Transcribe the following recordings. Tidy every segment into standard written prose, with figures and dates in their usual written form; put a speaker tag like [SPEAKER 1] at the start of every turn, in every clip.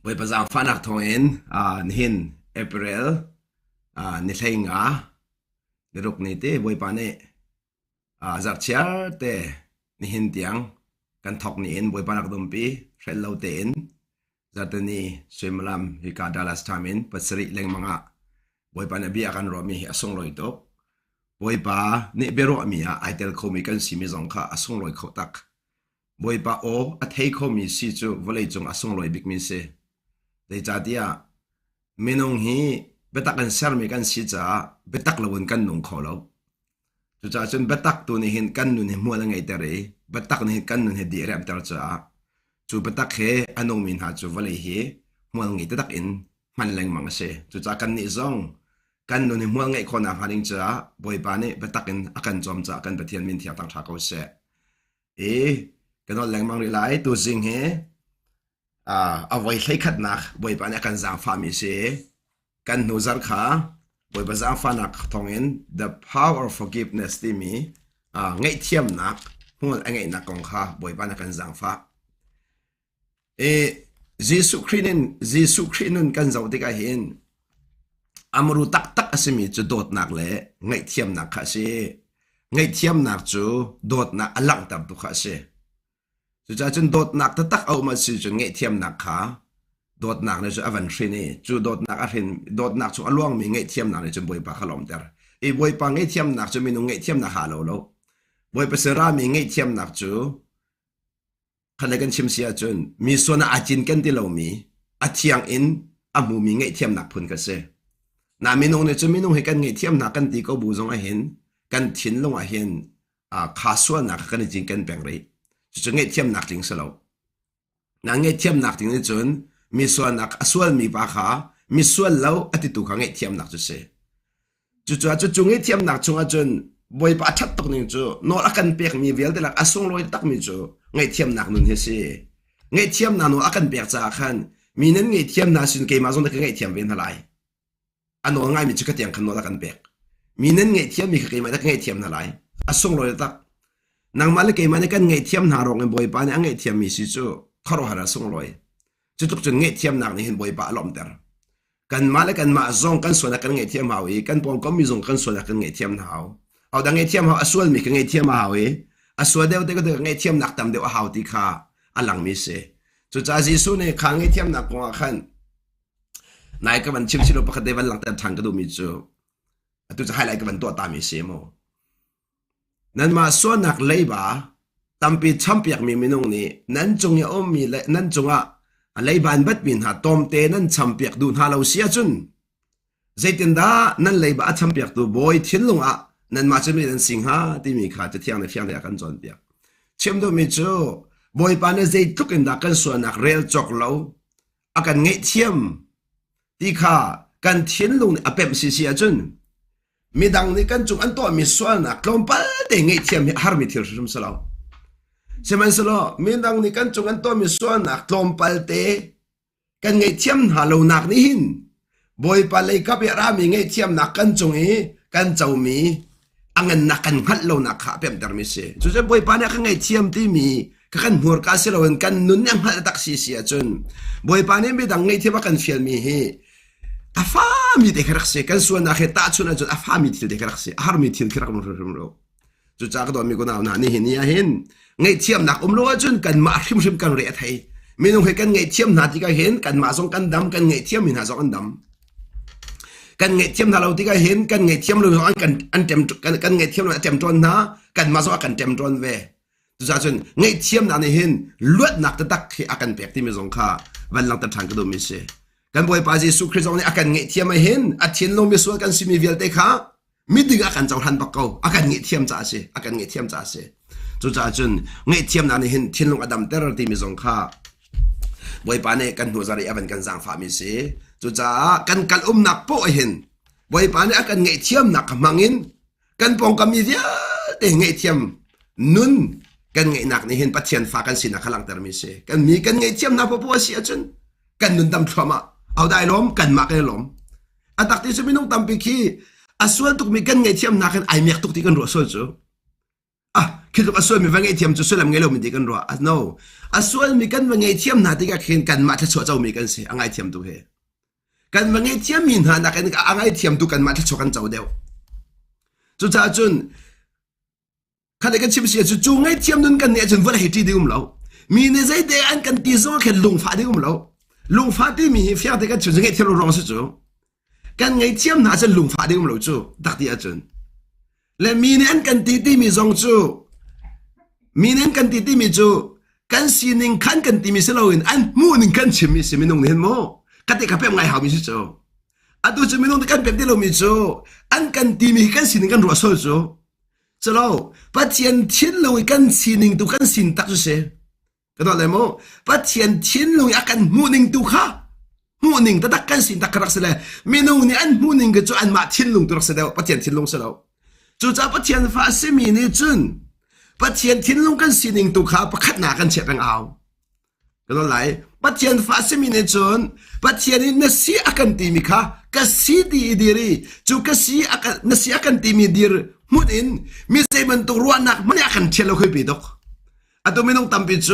[SPEAKER 1] Boy pazang fanak thongin nihin April ni thainga niruk ni te boy pane zarchiar te nihin tiang kan thok ni in boy panak dumpi hello te in zatani swimlam hika Dallas tamin pasri leng manga boy pane bi akan romi asong loi tok boy pa ni bero mi a aitel khomi kan simi zong kha asong loi khotak boy pa o athei khomi si chu volei chung asong loi bik mi se they chatia minong hi betak kan ser mi kan si cha betak lawon kan nong kholo chu cha chen betak tu ni hin kan nu ni mo la ngai tere betak ni kan nu he di rap tar cha chu betak he anong min ha chu vale hi mo ngai te tak in man leng mang se chu cha kan ni zong kan nu ni mo ngai khona haring cha boy pa ne betak in akan chom cha kan pathian min thia tang tha ko se kan leng mang ri lai tu jing he voi thấy khát nạc bồi bạn kan giang pha mi se kan nu zar kha bồi ba giang pha nak thongin the power of forgiveness ti mi ngai thiam nak hul angai nak kong kha bồi bạn kan giang pha Jesu Christin kan zau te ka hin amru tak tak asimi chu dot nak le ngai thiam nak kha se ngai thiam nak chu dot nak alang tam tu kha se chu cha chun dot nak ta tak au ma si chu nge thiam nak kha dot nak ne chu avan thri ni chu dot nak a hin dot nak chu along mi nge thiam nak ne chu boi pa khalom ter boi pa nge thiam nak chu mi nu nge thiam nak ha lo boi pa sera mi nge thiam nak chu khale kan chim sia chun mi sona achin kan ti lo mi athiang in amu mi nge thiam nak phun ka se na mi nu ne chu mi nu he kan nge thiam nak kan ti ko bu zong a hin kan thin long a hin kha so nak kan jing kan peng rei chu nge thiam nak ting salo na nge thiam nak ting ni chun mi so nak aswal mi pa kha mi swal lo ati tu kha nge thiam nak chu se chu nge thiam nak chunga chun boi pa that tok ning chu no akan pek mi vel de lak asong loi tak mi chu nge thiam nak nun he se nge thiam na no akan pek cha khan mi nen nge thiam na sin ke ma zon de nge thiam ven halai ano ngai mi chu ka tiang khan no akan pek mi nen nge thiam mi ke ma da nge thiam na lai asong loi tak nang male ke mane kan ngai thiam na rong boi pa ne ngai thiam mi si chu kharo hara song loi chu tuk chun ngai thiam nak ni hin boi pa lom ter kan male kan ma zong kan sona kan ngai thiam hawi kan pon kom mi zong kan sona kan ngai thiam na haw au da ngai thiam haw aswal mi kan ngai thiam hawi aswa deu te ko ngai thiam nak tam deu haw ti kha alang mi se chu cha ji su ne khang ngai thiam nak ko khan nai ka ban chim chilo pakhat dewan lang ta thang ka du mi chu atu cha highlight ka ban to ta mi se mo nan ma so nak leiba tampi champiak mi minung ni nan chung ya om mi le nan chunga leiban bat bin ha tom te nan champiak dun ha lo sia chun zaitin da nan leiba a champiak tu boy thinlunga nan ma chemi nan singha ti mi kha te thiang le kan jon piak chem do mi chu boy pa ne zai tuk in da kan so nak rel chok lo akan ngai thiam ti kha kan thinlung apem si sia chun midang ni kan chung an to mi swal na klompal te ngai thiam har mi thir sum salo seman salo midang ni kan chung an to mi swal na klompal te kan ngai thiam halo nak ni hin boy pa lei ka pe ra mi ngai thiam nak kan chung e kan chau mi angan nak kan khat lo nak kha pem dar mi se chu je boy pa na ka ngai thiam ti mi ka kan hur ka se lo kan nun yang hal tak si sia chun boy pa ni midang ngai thiam kan fial mi he afami de krakse kan suana khe ta chuna chu afami thil de krakse harmi thil krak no ro chu cha ka do mi ko na na ni hin ya hin ngai thiam nak lo chun kan ma hrim kan re thai minung he kan ngai thiam na ti ka hin kan ma song kan dam kan ngai thiam min ha song dam kan ngai thiam na lo ti ka hin kan ngai thiam lo kan an tem kan ngai thiam lo tem ton na kan ma so kan tem ton ve chu cha chun ngai thiam na ni hin luat nak ta tak khi akan pek ti mi zong kha van lang ta thang ka do mi se kan boy pa Jesu Christ ong ni akan nge thiam a hin a thin lo mi so kan simi vel te kha mi ding akan chaw han bakau akan nge thiam cha se akan nge thiam cha se chu cha chun nge thiam na ni hin thin long adam ter ti mi zong kha boy pa ne kan hu zari aban kan jang fa mi se chu cha kan kal nak po hin boy pa ne akan nge thiam nak mangin kan pong kam mi dia te nge thiam nun kan nge nak ni hin pathian fa kan sin khalang ter mi se kan mi kan nge thiam na po po sia chun kan nun dam thama au dai lom kan ma ke lom atak ti su minung tampi khi aswal tuk mi kan ngai thiam na kan ai mek tuk ti kan ro so chu คิดว่าส่วนมีวันไงเทียมจะส่วนลำไงเรามีดีกันรัวอ่ะ no ส่วนมีกันวันไงเทียมนาที่ก็เห็นกันมาถ้าชัวเจ้ามีกันสิอังไงเทียมตัวเฮกันวันไงเทียมมีนากันอังไงเทียมตัวกันมาถ้าชัวกันเจ้าเดียวจุดจ้าจุนข้าได้กันชิมเสียจู่ไงเทียมนั่นกันเนี่ยจนวันเหตุที่ดีอุ้มเรามีในใจเดียนกันตีโซ่แค่ลงฟ้าดีอุ้มเราลงฟ้าที่มีเฟียได้กันจุดไงเทียมเราร้องสิจู่กันไงเทียมน่าจะลงฟ้าดีอุ้มเราจู่ตักที่อาจุนและมีในอันกันตีที่มีทรงจู่มีในอันกันตีที่มีจู่กันสีหนึ่งขันกันตีมีเสลาอินอันมูหนึ่งกันชิมมีสิมีนงเห็นมั้งกันแต่กับเพื่อนไงหามีสิจู่อันตัวจะมีนงกันเป็นที่เรามีจู่อันกันตีมีกันสีหนึ่งกันรัวโซ่จู่เจ้าปัจเจียนทิ้งลงกันสีหนึ่งตัวกันสินตักจุเสก็ต้องเลยมั้งปัจเจียนทิ้งลงอากันมูหนึ่งตัวข้ามูหนึ่งตักกันสินตักรักเสลมีนงนี่อันมูหนึ่งก็จู่อันมาทิ้งลงตัวรักเสลปัจเจียนทิ้งลงเสลจู่จ้าปัจเจียนฟ้าสิมีนี่จุนปัจเจียนทิ้งลงกันสีหนึ่งตัวข้าประคัดหนากันเฉียบเอาก็ต้องเลยปัจเจียนฟ้าสิมีนี่จุนปัจเจียนนี่นัสีอากันตีมีข้าก็สีดีดีรีจู่ก็สีอากันนัสีอากันตีมีดีร์มุดินมีใจมันตัวรัวนักมันอยากกันเชื่อเราเคยปีดอกอะตัวไม่ต้องตามปิดโจ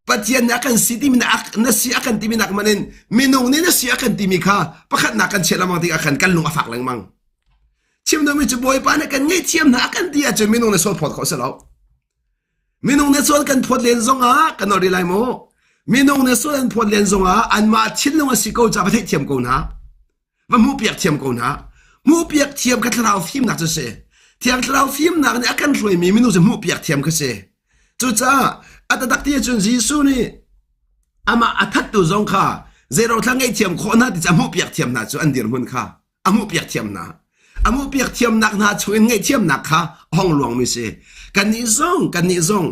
[SPEAKER 1] ปัจจัยนักกันสิที่มีนักนักเสียกันที่มีนักมันเองมีนุ่งนี่นักเสียกันที่มีข้าประคัดนักกันเชื่อเราบางทีอากันกันลงอาฝักแรงมั่งเชื่อมโดยมีจุบอยปานกันงี้เชื่อมนักกันที่อาจจะมีนุ่งในส่วนพอดเขาเสียแล้วมีนุ่งในส่วนกันพอดเลียนซงกันนอรีไลโมมีนุ่งในส่วนพอดเลียนซงอันมาชิ้นลงสิโก้จะประเทศเทียมกูนะว่ามูเปียกเทียมกูนะมูเปียกเทียมกันเราฟิล์มหนักจะเสียเทียมเราฟิล์มหนักเนี่ยอาการรวยมีนูจะมูเปียกเทียมก็เสียจุดจ้าอัตตักที่จนจีสุนี่อามาอัตตุจงค่ะเจเราทั้งไอเทียมคนนั้นจะมูเปียกเทียมหนักจุอันเดียร์มุนค่ะอามูเปียกเทียมหนักอามูเปียกเทียมหนักนะช่วยไงเทียมหนักค่ะห้องหลวงมีเสียกันนี้ซง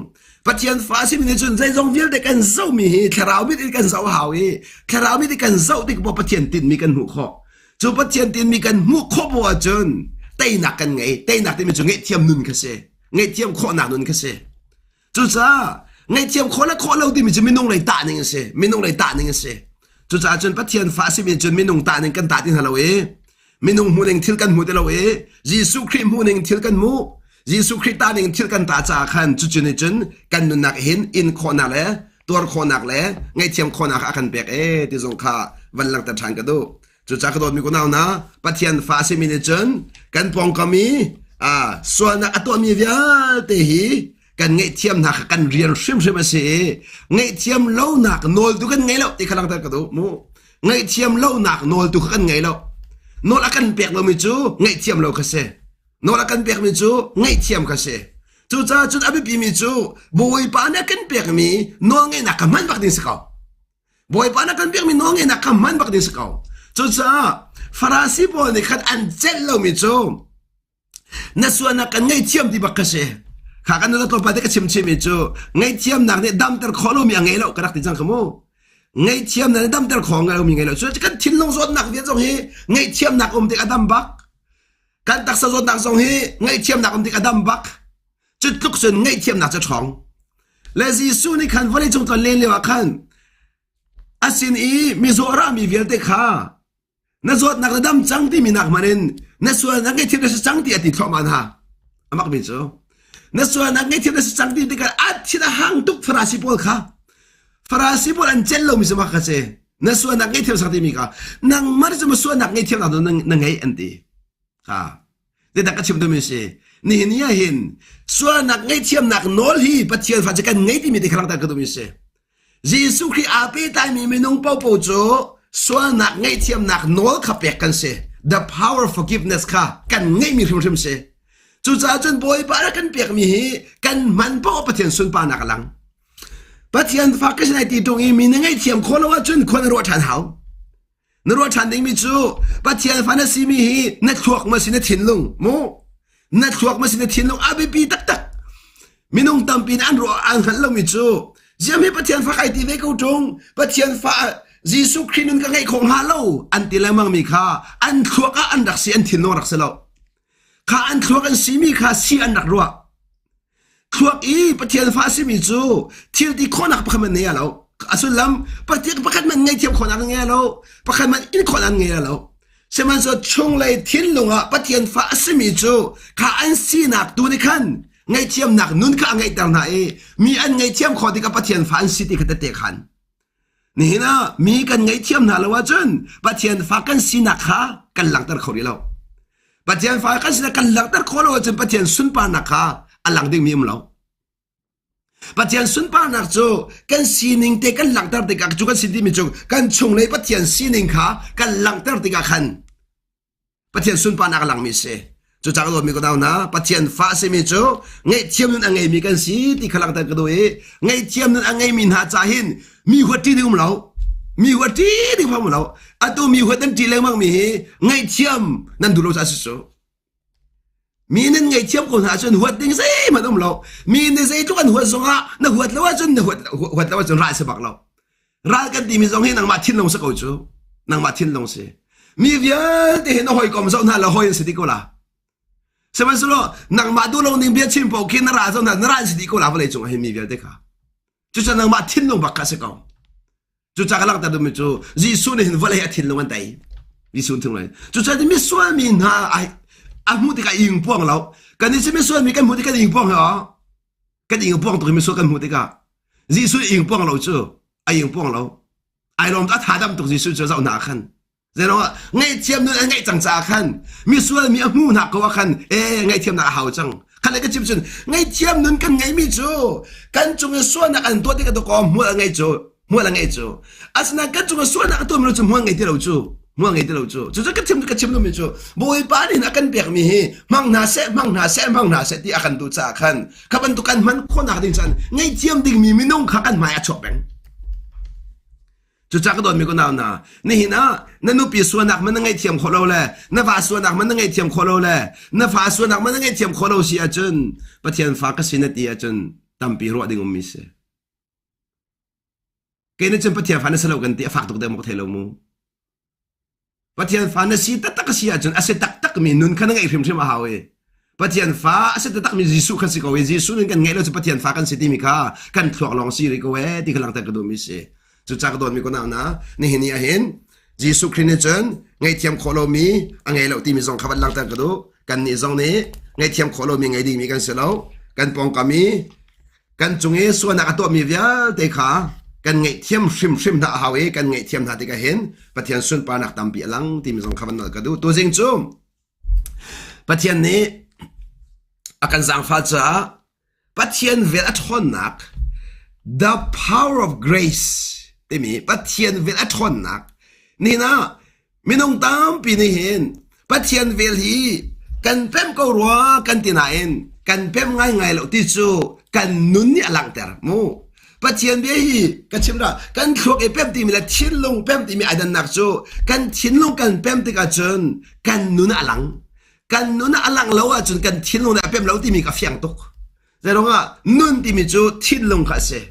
[SPEAKER 1] ปัจจัยฟ้าสิมีจนใจจงวิลเด็กกันเจ้ามีคาราวมีเด็กกันเจ้าหาวีคาราวมีเด็กกันเจ้าที่บอกปัจจัยติดมีกันหูข้อจูปัจเจียนตีนมีกันมุขบัวจนเต้หนักกันไงเต้หนักที่มีจูเงี้ยเทียมนุนก็เสียเงี้ยเทียมข้อหนักนุนก็เสียจูจ้าเงี้ยเทียมข้อละข้อเราที่มีจะไม่นุ่งเลยตาหนึ่งก็เสียไม่นุ่งเลยตาหนึ่งก็เสียจูจ้าจนปัจเจียนฟ้าสิมีจนไม่นุ่งตาหนึ่งกันตาที่เราไม่นุ่งหูหนึ่งทิลกันหูที่เรายิสุคริมหูหนึ่งทิลกันหูยิสุคริตาหนึ่งทิลกันตาจากขันจุดนี้จนกันนุนหนักเห็นอินข้อหนักแล้วตัวข้อหนักแล้วเงี้ยเทียมข้อหนักอาการเปียกที่สงข้าวันหลังแต่ทางกันดูจุดจากกระโดดมีคนเอานะปัจจัยฟ้าสิมีเนจนกันปองก็มีส่วนนักตัวมีเวียเตหีกันเงยเทียมนักกันเรียนชิมมาสิเงยเทียมเล่านักโนลตุกันไงแล้วที่ขลังแต่กระโดดมูเงยเทียมเล่านักโนลตุกันไงแล้วโนลกันเปียกเราไม่จูเงยเทียมเราก็เสโนลกันเปียกไม่จูเงยเทียมก็เสจุดจ้าจุดอภิปีไม่จูบอยปานักกันเปียกมีโนเงยนักมันบักดินสกาวบอยปานักกันเปียกมีโนเงยนักมันบักดินสกาวจุดจ้าฟาราซีบอลนี่ขัดอันเจลเราไม่จูนั่นส่วนนักกันไงเทียมที่บักกษข้ากันนั่นตัวไปได้ก็ชิมไม่จูไงเทียมนักเนี่ยดำแต่ขอเรามีอะไรแล้วกระดักที่จังขโมไงเทียมนักดำแต่ของเรามีอะไรแล้วส่วนจะกันทิ้งลงส่วนนักเดียวตรงนี้ไงเทียมนักที่กระดำบักกันตักส่วนนักตรงนี้ไงเทียมนักที่กระดำบักจุดลุกส่วนไงเทียมนักจะช่องและยิสุนี่ขันวันนี้จงตัวเล่นเลยว่าขันอาศินอีมีโซรามีเวียเตข้านั่นส่วนนักดำจังที่มีนักมันนั่นส่วนนักเงี้ยที่ได้จังที่อดีตเข้ามาฮะอามักมีโจนั่นส่วนนักเงี้ยที่ได้จังที่ได้กันอาทิตย์ห่างทุกฟราสิบอลค่ะฟราสิบอลอันเจลเรามีสมัครกันเจนั่นส่วนนักเงี้ยที่สักที่มีค่ะนั่งมาจะมาส่วนนักเงี้ยที่เราต้องนั่งไงอันดีค่ะเด็กนักชิมตัวมีเสนี่เนี่ยเห็นส่วนนักเงี้ยที่นักโนลฮีปัจจัยฟังจะกันไงที่มีที่ครั้งแต่ก็ตัวมีเสยิสุคริอาเปตายมีนงเป้าโปโจส่วนนักไงเทียมนักโนลขับเปียกกันเส the power of forgiveness ค่ะกันไงมีริมเสจุดจ้าจนบอยปาระกันเปียกมีกันมันป้อปะเทียนสุนปานักลังปะเทียนฟักกันในตีตรงนี้มีไงเทียมคนละว่าจนคนรัวฉันเขานรัวฉันดิ้งมีจูปะเทียนฟันสีมีนักทวกมาสินทิ้งลงโมนักทวกมาสินทิ้งลงอาบีปีตักมีนงตำปีนอันรัวอันหันลงมีจูจะมีปะเทียนฟ้าไอตีเวกูจงปะเทียนฟ้ายิสุครินุนก็ไงคงฮาโลอันตีละมังมีค่าอันทัวก็อันดักสีอันทินโนรักเสลาข้าอันทัวกันสีมีค่าสีอันดักรัวทัวอีปะเทียนฟ้าสีมีจูที่ที่คนนักประคันมันเนี่ยแล้วอสุลัมปะเทียนประคันมันไงเทียมคนนักเนี่ยแล้วประคันมันอินคนนักเนี่ยแล้วเสมันจะชงเลยทิ้งลงอ่ะปะเทียนฟ้าสีมีจูข้าอันสีนักตัวนี้ขัน ไงเทียมหนักนุ่นข้าไงต่างไหนมีอันไงเทียมขอที่กับปะเทียนฟ้าสิติขัดเตะขันนี่นะมีกันไงเทียมหนาละว่าจนปะเทียนฟ้ากันสินักขากันหลังตัดเขาดีแล้วปะเทียนฟ้ากันสินักกันหลังตัดเขาแล้วจนปะเทียนสุนปานักขาอันหลังดึงมีมแล้วปะเทียนสุนปานักจูกันสีนิงเตกันหลังตัดติกาจูกันสิติมิจูกันชงเลยปะเทียนสีนิงขากันหลังตัดติกาขันปะเทียนสุนปานักหลังมิเสจูจากตัวมีก็ดาวนะปะเทียนฟ้าเสมิจูไงเทียมนั้นไงมีกันสีที่ขลังตัดกระโดดไงเทียมนั้นไงมีหาจ่าหินมีหัวที่ดึงเรามีหัวที่ดึงพอมเราอะตัวมีหัวตั้งจีเลยมั่งมีไงเทียมนั่นดูเราจะสุดมีนั่นไงเทียมคนหาจนหัวดิ้งเซ่มาดมเรามีในเซ่ทุกคนหัวสงะนั่นหัวแล้วว่าจนหัวแล้วว่าจนร้ายสบักเราร้ายกันดีมีสองให้นางมาทิ้งลงสักเอาจูนางมาทิ้งลงเสียมีเวียนที่เห็นหอยกอมสองนั่นเราหอยสิติโกลาสมัยสุดนางมาดูลงนิ่งเบียชิมพอกินนาราจนนาราสิติโกลาเลยจงให้มีเวียนเด็กค่ะจุดจะนางมาทิ้งลงบักกะสักเอาจุดจากหลังแต่ดูมิจูจีซูนี่เห็นว่าเลยทิ้งลงอันใดจีซูถึงเลยจุดจะที่มีส่วนมีหาอันมุติกายิงพวงเรากันนี่จะไม่ส่วนมีกันมุติกายิงพวงเหรอกันยิงพวงตัวไม่ส่วนกันมุติกาจีสุยิงพวงเราจู่ไอยิงพวงเราไอลมตัดหาดำตัวจีสุจะเอาหนาขันเจ้าว่าไงเทียมนั่นไงจังจ่าขันมีส่วนมีอันมุหนักกว่าขันไงเทียมน่าหาวจังขันอะไรก็จิบจนไงเทียมนั่นกันไงมีจู่กันจงส่วนนักอันตัวที่กันตัวกอมมัวไงจู่มัวไงจู่อาสนะกันจงส่วนนักตัวมันจะมัวไงที่เราจู่มัวไงที่เราจู่จู่จะกันชิมนู่นมีจู่บอยป้านี่นักกันเปียกมีมังนาเสที่อากันตัวจ่าขันขับันตุกันมันคนนักดิ่งฉันไงเทียมดิ่งมีนุ่งขักันมาชอบแบงจู่จากก็โดนมีคนเอาหน้านี่นะนั่นนุปีส่วนนักมันไงเทียมขอเราเลยนั่นฟ้าส่วนนักมันไงเทียมขอเราเลยนั่นฟ้าส่วนนักมันไงเทียมขอเราเสียจนปะเทียนฟ้าก็สินตีจนตั้มปีรัวดิ่งมิเสเกณฑ์จนปะเทียนฟ้าเนี่ยสลบกันตีฝากตุกเดิมก็เทลมูปะเทียนฟ้าเนี่ยสีตักก็เสียจนอาศัยตักมีนุนขันไงพิมพ์ชิมาหาเวปะเทียนฟ้าอาศัยตักมียิสุขันสิกเวยิสุนึงกันไงเราจะปะเทียนฟ้ากันสิติมิกากันถลอกลองสิริกเวที่กำลังแต่กระดูมิเสจุดจากโดนมีคนเอานะนี่เห็นยังเห็นยิสุครินเจนไงเทียมโคโลมีไงเราที่มีสองขับลังแต่กระดูกันนี่สองนี้ไงเทียมโคโลมีไงดีมีกันเสลากันปองกามีกันจงเอส่วนนักตัวมีเวียเตขากันไงเทียมชิมหน้าหาเวกันไงเทียมหน้าที่ก็เห็นปะเทียนส่วนปานักตามปีหลังที่มีสองขับลังกระดูตัวจริงจุ่มปะเทียนนี้อาการสังฟ้าจ้าปะเทียนเวลาทนนัก the power of graceที่มีปะเทียนเวลาทนนักนี่นะไม่ต้องตามปีนี้เห็นปะเทียนเวลีกันเพิ่มก็รัวกันที่ไหนกันเพิ่มง่ายๆแล้วที่จู่กันนุ่นนี่หลังเตอร์มูปะเทียนเบียฮีกันชิมละกันครกเพิ่มที่มีละทิ้งลงเพิ่มที่มีอันนั้นนักจู่กันทิ้งลงกันเพิ่มที่กันจนกันนุ่นหลังกันนุ่นหลังแล้วจนกันทิ้งลงเนี่ยเพิ่มแล้วที่มีกับเฟียงตุกแต่เราว่านุ่นที่มีจู่ทิ้งลงกันเสีย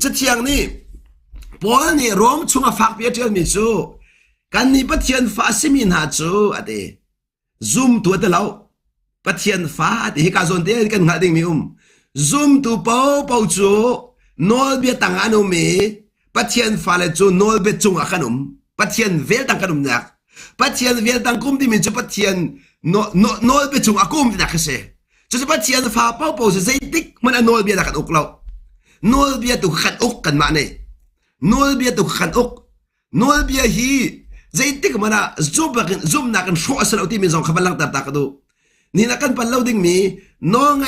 [SPEAKER 1] จะเที่ยงนี่พอนี่รวมช่วงฝากเบียร์เที่ยงมีจู่กันนี่ปะเทียนฟ้าสิมีนาจู่อะไรซูมตัวเดียวปะเทียนฟ้าที่ฮิกาโซนเดียกันหาดิ่งมีซูมตัวเป่าจู่โนลเบียตังอันอุมีปะเทียนฟ้าเลยจู่โนลเบียจุงอันอุมปะเทียนเวลตังกันอุมนักปะเทียนเวลตังกุมที่มีจู่ปะเทียนโนลเบียจุงอักุมที่นักเสียจู่ปะเทียนฟ้าเป่าจะใจติ๊กมันโนลเบียตังกันอุกเราโนลเบียตุกขัดอุกกันมาเนี่ยโนลเบียตุกขัดอุกโนลเบียฮีใจติ๊กมันzoomนักชัวร์สลาที่มีสองขบัลลังตัดกันดูนี่นักกันปัลลาวดิ้งมีน้องไง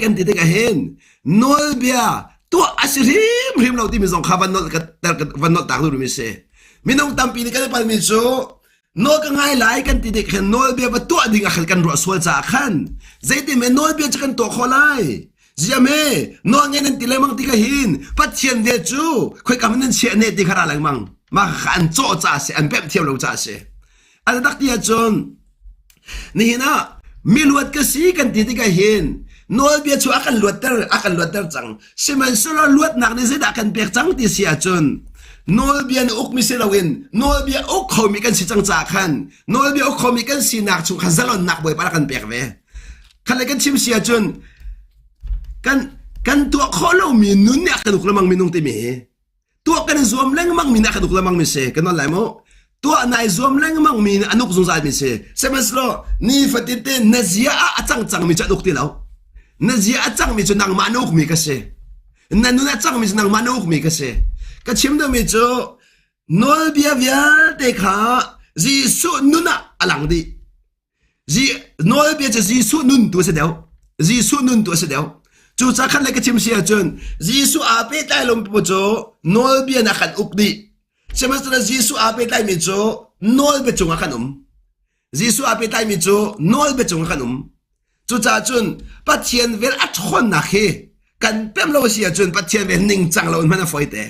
[SPEAKER 1] กันที่ติ๊กเห็นโนลเบียตัวอาศัยริมเราที่มีสองขบันนอวันนอตักดูมิเสมีน้องตั้มปีนี้กันปัลมิโซโนกันไงหลายกันที่ติ๊กเห็นโนลเบียว่าตัวดิ้งขัดกันรัวสวยจากขันใจที่มีโนลเบียจะกันตัวขอไล่จะไม่น้องเงินที่เลมังที่ก็หินปัจเจียนเดียจูคุยกับมันเชียนเนติขราลังมังมาขันโจ้จ่าเสียอันเป๊ะเทียมเราจ่าเสียอันดักที่จนนี่นะมีลวดกษีกันที่ก็หินโน้ตเบียจูอากันลวดเตอร์จังสิมันสุรลวดหนักนี่สิดักกันเปียกจังที่เสียจนโน้ตเบียนอุกมิเซลวินโน้ตเบียอุกเขามีกันสิจังจ่าขันโน้ตเบียอุกเขามีกันสิหนักชุกขันซาลอนหนักบ่อยปะกันเปียกเว้ขันเลยกันชิมเสียจนกันตัวข้อเรามีนุ่นเนี่ยกันดุกละมังมีนุ่งที่มีตัวกันรวมเล่งมังมีนักดุกละมังมีเสกันนั่นแหละมั้ง tua nai zoom leng mang mi anuk zung zai mi se semaslo ni fatite nazia a chang mi cha duk ti lo nazia a chang mi chu nang manuk mi ka se nanuna chang mi chu nang manuk mi ka se ka chim do mi chu nol bia bia te kha jisu nuna alang di ji nol bia chu jisu nun tu se deu jisu nun tu se deu chu cha khan le ka chim sia chun jisu a pe tai lom pu chu nol bia na khan uk di semaslo jisu a pe tai mi chu nol be chung khan jisu a pe tai mi chu nol be chung khan chu cha chun pathian vel a thon na khe kan pem lo sia chun pathian vel ning chang lo man foi te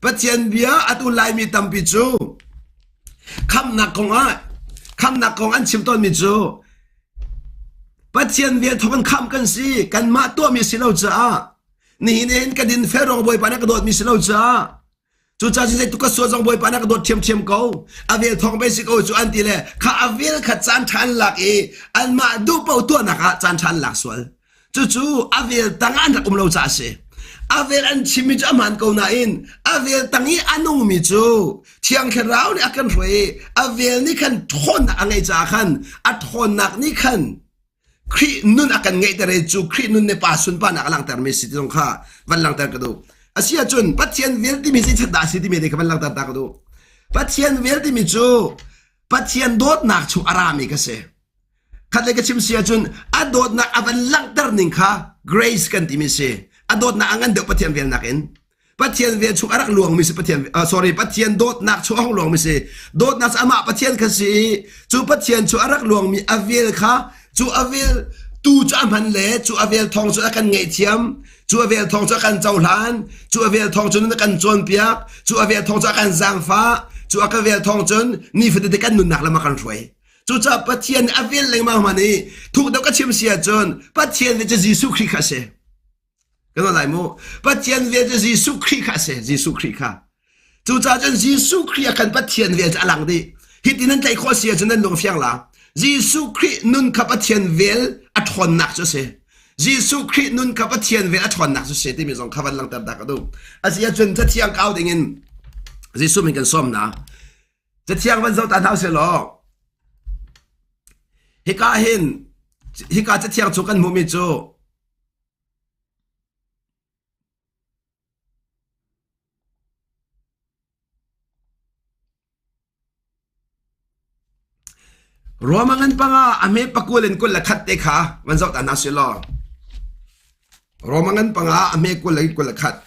[SPEAKER 1] pathian bia atu lai mi tam pi chu kham na kong an chim ton mi chu pathian vel thon kham kan si kan ma to mi si lo cha ni nen ka din ferong boy pa na ka dot mi si lo cha chu cha si tu ka so jong boy pa na ka dot thiam ko avel thong be si ko chu an ti le kha avel kha chan than lak e an ma du pau to na ka chan than lak swal chu avel tangan ra lo cha se avel an chimi cha man ko na in avel tangi anung mi chu thiang khe rau ni akan roi avel ni khan thon na angai cha khan a thon nak ni khan khri nun akan ngai tere chu khri nun ne pa sun pa na lang tar me si tong kha van lang tar ka do asia chun pathian vel ti mi si chada si ti me de ka van lang tar ta ka do pathian vel ti mi chu pathian dot nak chu arami ka se khatle ka chim sia chun adot na avan lang tar ning kha grace kan ti mi se adot na angan de pathian vel nakin pathian vel chu arak luang mi se pathian dot nak chu ong luang mi se dot na ama pathian ka si chu pathian chu arak luang mi avel kha chu avel tu cha man le chu avel thong chu akan ngei thiam chu avel thong chu akan chau hlan chu avel thong chu kan chon piak chu avel thong chu akan zang fa chu akavel thong chun ni fete de kan nun nak lama kan roi chu cha pathian avel leng ma mani thu do ka chim sia chon pathian ve jesu christ kha se kan lai mo pathian ve jesu christ kha se jesu christ kha chu cha chon jesu christ kan pathian ve alang di hitinan tai kho sia chon nan long fiang la jesu christ nun kha pathian vel a thon nak chu se jesu christ nun kha pathian vel a thon nak chu se ti mi jong khawan lang tar da ka do asia chon cha thiang kau ding in jesu min kan som na cha thiang wan zo ta hau se lo hika cha thiang chu kan mu mi chu romangan pa nga ame pakulen ko lakhat te kha wan zo ta na se lo romangan pa nga ame ko lakhat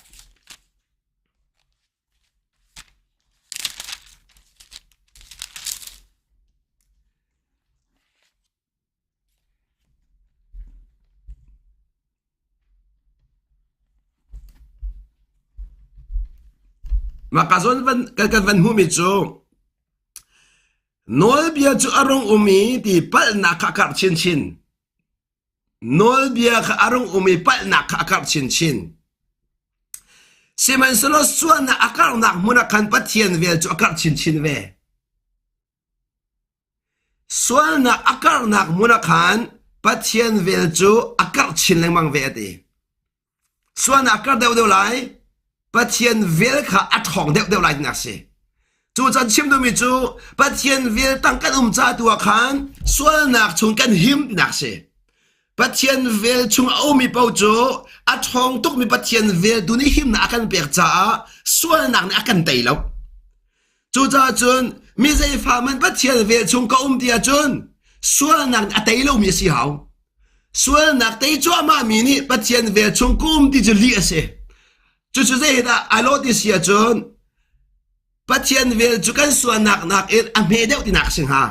[SPEAKER 1] makazon van hu mi chu nol bia chu arong umi ti pal na khakar chin nol bia kha arong umi pal na khakar chin siman solo suan na akar nak muna kan pathian vel chu akar chin ve suan na akar nak muna kan pathian vel chu akar chin leng mang ve ti suan na akar deu lai pathian vel kha athong deu lai na se chu chan chim do mi chu pathian vel tang kan cha tua khan sual nak chung kan him nak se pathian vel chung au mi pau chu athong tuk mi pathian vel du ni him na akan pek cha sual nak na akan tai lo chu cha chun mi zai fa man pathian vel chung ka dia chun sual nak a tai lo mi si hau sual nak tai chu ma mi ni pathian vel chung kum ti ju li ase chu zai da alo ti sia chun pathian vel chu kan suan nak er a me deu ti nak sing ha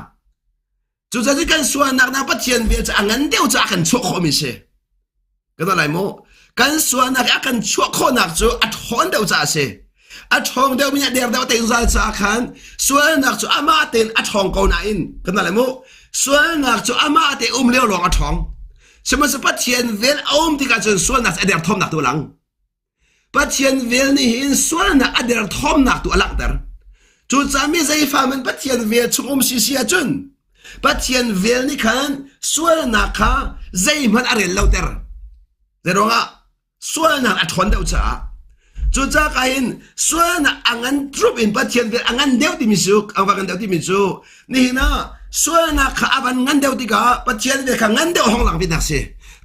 [SPEAKER 1] chu cha kan suan nak pathian vel cha angan deu cha kan chho kho mi se ka lai mo kan suan nak akan chho kho nak chu a thon deu cha se a thong deu mi der deu te zal cha khan suan nak chu ama ten a thong ko na in ka lai mo suan nak chu ama te leo long a thong sema se pathian vel ti ka chun suan nak a der thom nak tu lang pathian vel ni hin suan nak a der thom nak tu alak dar chu cha mi zai fa man pathian vel chung si sia chun pathian vel ni khan sual na kha zai man arel lauter zeronga sual na a thon deu cha จูจ้ากันส่วนอังันทรูปอินปัจเจียนเวอังันเดียวที่มิสุกอังวันเดียวที่มิสุนี่นะส่วนข้าวันงันเดียวที่กะปัจเจียนเวข้างันเดียวห้องหลังวินักเส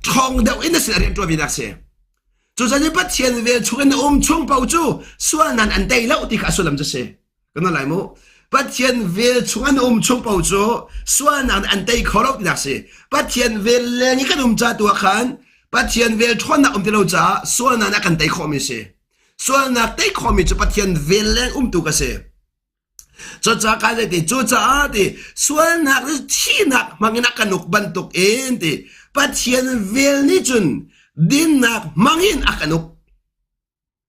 [SPEAKER 1] ทองเดียวอินเสเรียนตัววินักเสจูจ้าที่ปัจเจียนเวช่วยอุ้มช่วงเป่าจูส่วนนั้นอันเดียวที่กะสุลมจะเสก็นั่นแหละมั้งปัจเจียนเวช่วยอุ้มช่วงเป่าจูส่วนนั้นอันเดียวเขาเราวินักเสปัจเจียนเวเลี้ยงกันอุ้มจ่าตัวขันปัจเจียนเวช่วยนักอุ้มที่เราจ่าส่วนนั้นอันเดียวเขาไม่เสส่วนนักเตะคอมิจุปัจเจียนเวลเลงตุกเสจจ้ากันเลยที่จจ้าที่ส่วนนักที่นักมังนักกันนุกบันตุกเองที่ปัจเจียนเวลนิจุนดินนักมังอินอักนุก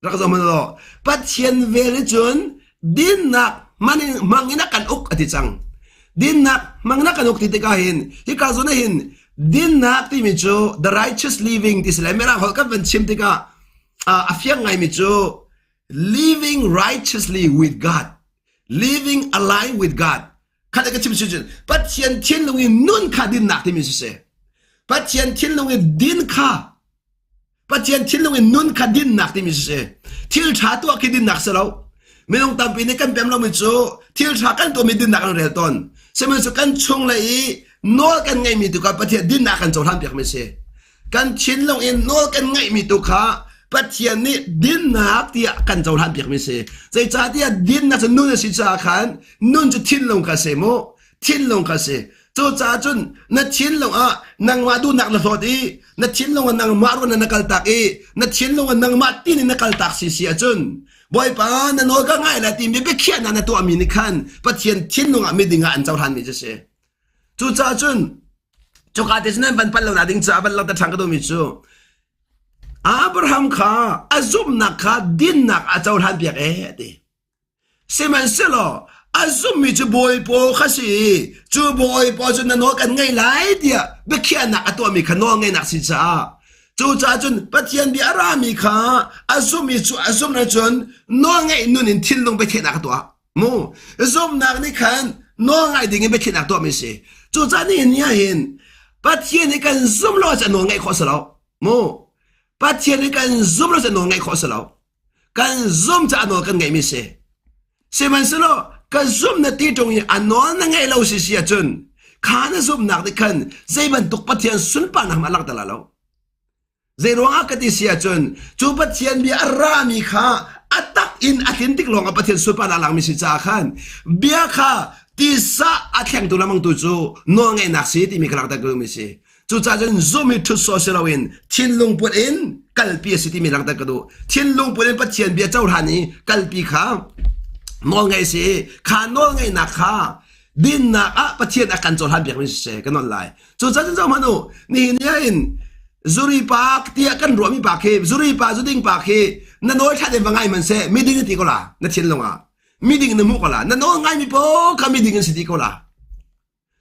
[SPEAKER 1] รักษามันต่อปัจเจียนเวลนิจุนดินนักมังนักกันอุกอธิจังดินนักมังนักกันอุกที่ตะกาหินที่กาซุนหินดินนักที่มิจู the righteous living ที่สลายเมื่อเขากับเป็นชิมติกาafia ngai mi chu living righteously with God living aligned with God kada ka chim chu pat chian chin lungi nun kha din nak ti mi se pat chian chin lungi din kha pat chian chin lungi nun kha din nak ti mi se thil tha to ki din nak se lo mi long tam pi ne kan pem lo mi chu thil tha kan to mi din nak rel ton se mi chu kan chung lai no kan ngai mi tu ka pat din nak kan chol han pek mi se kan chin long in no kan ngai mi tu khaปัจจัยนี้ดินนักที่กันเจ้าท่านเปียกไม่เสียใจจ่าที่ดินนักจะนุ่นสิจ่าขันนุ่นจะทิ้งลงกระเสโมทิ้งลงกระเสเจ้าจ่าจนนัดทิ้งลงนางมาดูนักละสดอีนัดทิ้งลงนางมารุนักกัลตักอีนัดทิ้งลงนางมาตีนนักกัลตักเสียจนบ่อยปานนันโอก็ง่ายละทีมีเบคเขียนนันตัวมีนิคันปัจจัยทิ้งลงไม่ดึงอันเจ้าท่านไม่จะเสียเจ้าจ่าจนเจ้าข้าที่นั้นเป็นเราหน้าดิ้งจ่าเป็นเราแต่ทางก็ต้องมีจูอับราฮัมข้าอาซุมนักข้าดินนักอาเจ้าท่านเปียกดิเสมันเสลออาซุมมีจูบอยปอข้าสิจูบอยปอจนนันโอกันไงหลายเดียเบคเขียนนักตัวมีขนองไงนักสิจ้าจูจ่าจนปัจจัยบีอารามีข้าอาซุมมีจูอาซุมนักจนน้องไงนุ่นทิ้งลงไปเขียนนักตัวมูอาซุมนักนี่ขันน้องไงดิ่งไปเขียนนักตัวไม่ใช่จูจ่านี่เห็นปัจจัยนี่กันซุมโลจะน้องไงข้อสลาวมูปัจจัยนี้กันซุ่มเราจะนองไงข้อสลาวกันซุ่มจะนองกันไงไม่เสียเสียมันสลอกันซุ่มนาทีตรงนี้นองนั่งไงเราเสียจนข้านะซุ่มนักดิกันใจมันตุกปัจจัยสุนปานักมาลักตลาดเราใจร้องอักติเสียจนจูปัจจัยมีอารามีข้าอัตตักอินอัตินติกลองปัจจัยสุนปานักลังมิสิจ้าขันเบียข้าที่สะอัดแข่งตัวละมังตัวจูนองไงนักเสียที่มีกระดักตะกุมิสิจูจ่าจนซูมิทุสโซเชียลวินทิ้งลงปุ่นอินกัลปีสิที่มีหลังตะกระดูทิ้งลงปุ่นอินปัจเจียนเบียเจ้าท่านี้กัลปีข้ามองไงสิข้านองไงนักข้าดินนักปัจเจียนอาการโจรหันเบียกไม่ใช่กันนั่นไรจูจ่าจนเจ้ามาดูนี่เนี่ยอินจุรีปากที่กันรวมมีปากเฮจุรีปากจุดิ้งปากเฮนั่นโน้ตชาเดนว่าไงมันเซ่มีดิ้งตีก็ล่ะนั่นทิ้งลงมีดิ้งนมุกก็ล่ะนั่นโน้ตไงมีโป๊กมีดิ้งสิตีก็ล่ะ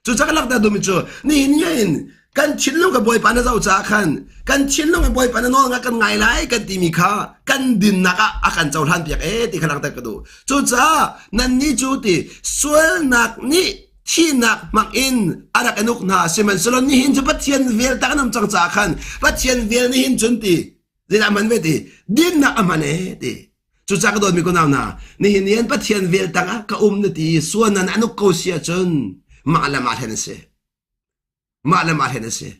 [SPEAKER 1] จูจ่ากันหลักแต่ดูมิจูนี่เนี่ยอินกันชินลงกับบอยปานเจ้าจ้าขันกันชินลงกับบอยปานน้องกันไงไรกันตีมีข้ากันดินนักอาการเจ้าท่านเปียกที่ขลังตะกระดูจูจ้านั่นนี่จูติส่วนนักนี่ที่นักมักอินอะไรกันนุกนาเสมันสลนี่หินจะปัจเจียนเวลตากน้ำจังจ้าขันปัจเจียนเวลนี่หินจุนตีเดี๋ยวมันเวทีดินนักมันตีจูจ้าก็โดนมีคนเอาหน้านี่หินยันปัจเจียนเวลตากก็นาทีส่วนนั้นอนุโกเสียจนมาละมาเห็นเสมาละมาเห็นเสีย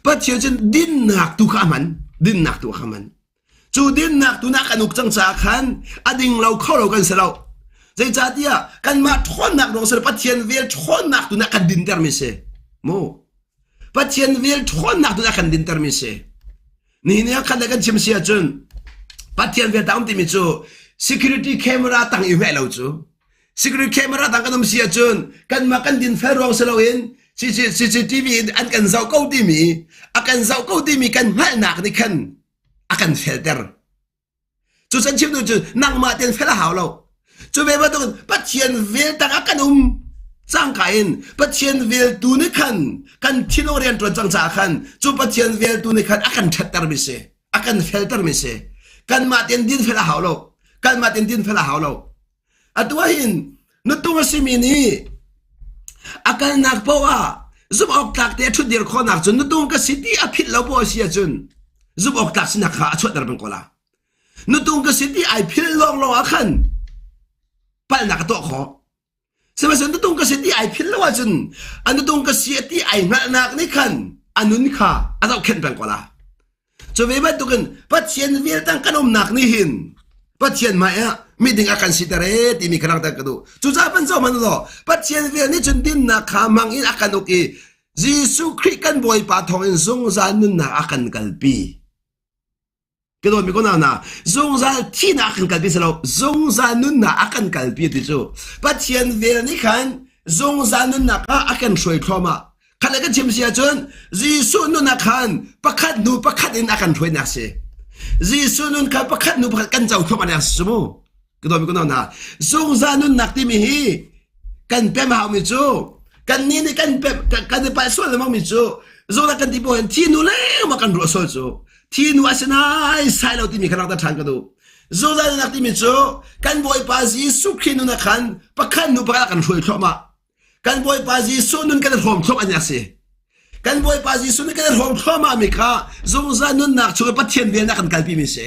[SPEAKER 1] ปัจจัยจนดินหนักตุกขามันดินหนักตุกขามันจูดินหนักตุนักอนุกจังสาขันอดิ่งเราเข้าเรากันเสียเราใจจ่าเดียกันมาทอนหนักลงเสียปัจจัยเวลทอนหนักตุนักกันดินเตอร์มิเสโมปัจจัยเวลทอนหนักตุนักกันดินเตอร์มิเสนี่เนี่ยขันกันชิมเสียจนปัจจัยเวลตามที่มิจู security camera ตั้งอยู่ให้เราจู security camera ตั้งกันเสียจนกันมากันดินเฟรองเสียเราเองCCTV อันกันเจ้าเก้าที่มีอากันเจ้าเก้าที่มีกันไม่หนักนี่กันอากันเฟลเตอร์จุดสัญชิมดูจุดนั่งมาเต็นเฟลหาวเราจุดเวลาตรงปัจเจียนเวลต่างกันจ้างกันปัจเจียนเวลตัวนี้กันที่โรงเรียนตรวจจังจ้ากันจุดปัจเจียนเวลตัวนี้อากันเฟลเตอร์มิเสอากันเฟลเตอร์มิเสกันมาเต็นดินเฟลหาวเรากันมาเต็นดินเฟลหาวเราอัตัวหินนุตัวสิมินีอาการหนักเพราะว่าซุบออกตักเตะชุดเดียวคนหนักจนนุ่งก็สิที่อภิษเราบ่เสียจนซุบออกตักสินักขาชุดเดียวเป็นคนละ นุตุงกสิทธิไอพิลลองอาคันปัลนักตัวขอสมัยนั้นนุตุงกสิทธิไอพิลว่าจนอันนุตุงกสิทธิไอนักนี่คันอันนุนค่ะอันเราเข็นเป็นกว่าละจะเวบัดตุกันปัจเจียนเวียตั้งขนมหนักนี่หินปัจเจียนมาเอะมีดึงอาการสิตาเรที่มีขนาดกระดูจุจ้าเป็นเจ้ามันหรอปัจเจียนเวียนี่จนดินนักขามังอินอาการโอเคยิสุคริสกันบ่อยปาทองอินสงสารนุนนักอาการกัลปีกระโดดมีคนเอาหน้าสงสารที่นักอาการกัลปีสลบสงสารนุนนักอาการกัลปีที่จู่ปัจเจียนเวียนี่ขันสงสารนุนนักอาการช่วยครอมาขันแล้วก็ชิมเสียจนยิสุนุนนักขันประคัดนูประคัดอินอาการช่วยนักเสียยิสุนุนขันประคัดนูประคัดกันเจ้าครอมาเนี่ยสมก็โดนมีคนเอาหน้าสงสารนุนนักที่มีฮีกันเปมาเอามิจูกันนี่นี่กันเปกันไปส่วนละมั่งมิจูโซนักกันที่บอกเห็นที่นู่นเลยมากันรัวโซจูที่นู่นอาศัยน่าใส่เราที่มีขนาดทางกันดูโซนักที่มิจูกันบ่อยปาซีสุขีนุนักขันประคันนูประคันกันช่วยครอมากันบ่อยปาซีสุนุนกันหอมครบอันนี้สิกันบ่อยปาซีสุนุนกันหอมครอมามิค่ะสงสารนุนักช่วยปัจเจียนเวียนนักกันกันปีมิเส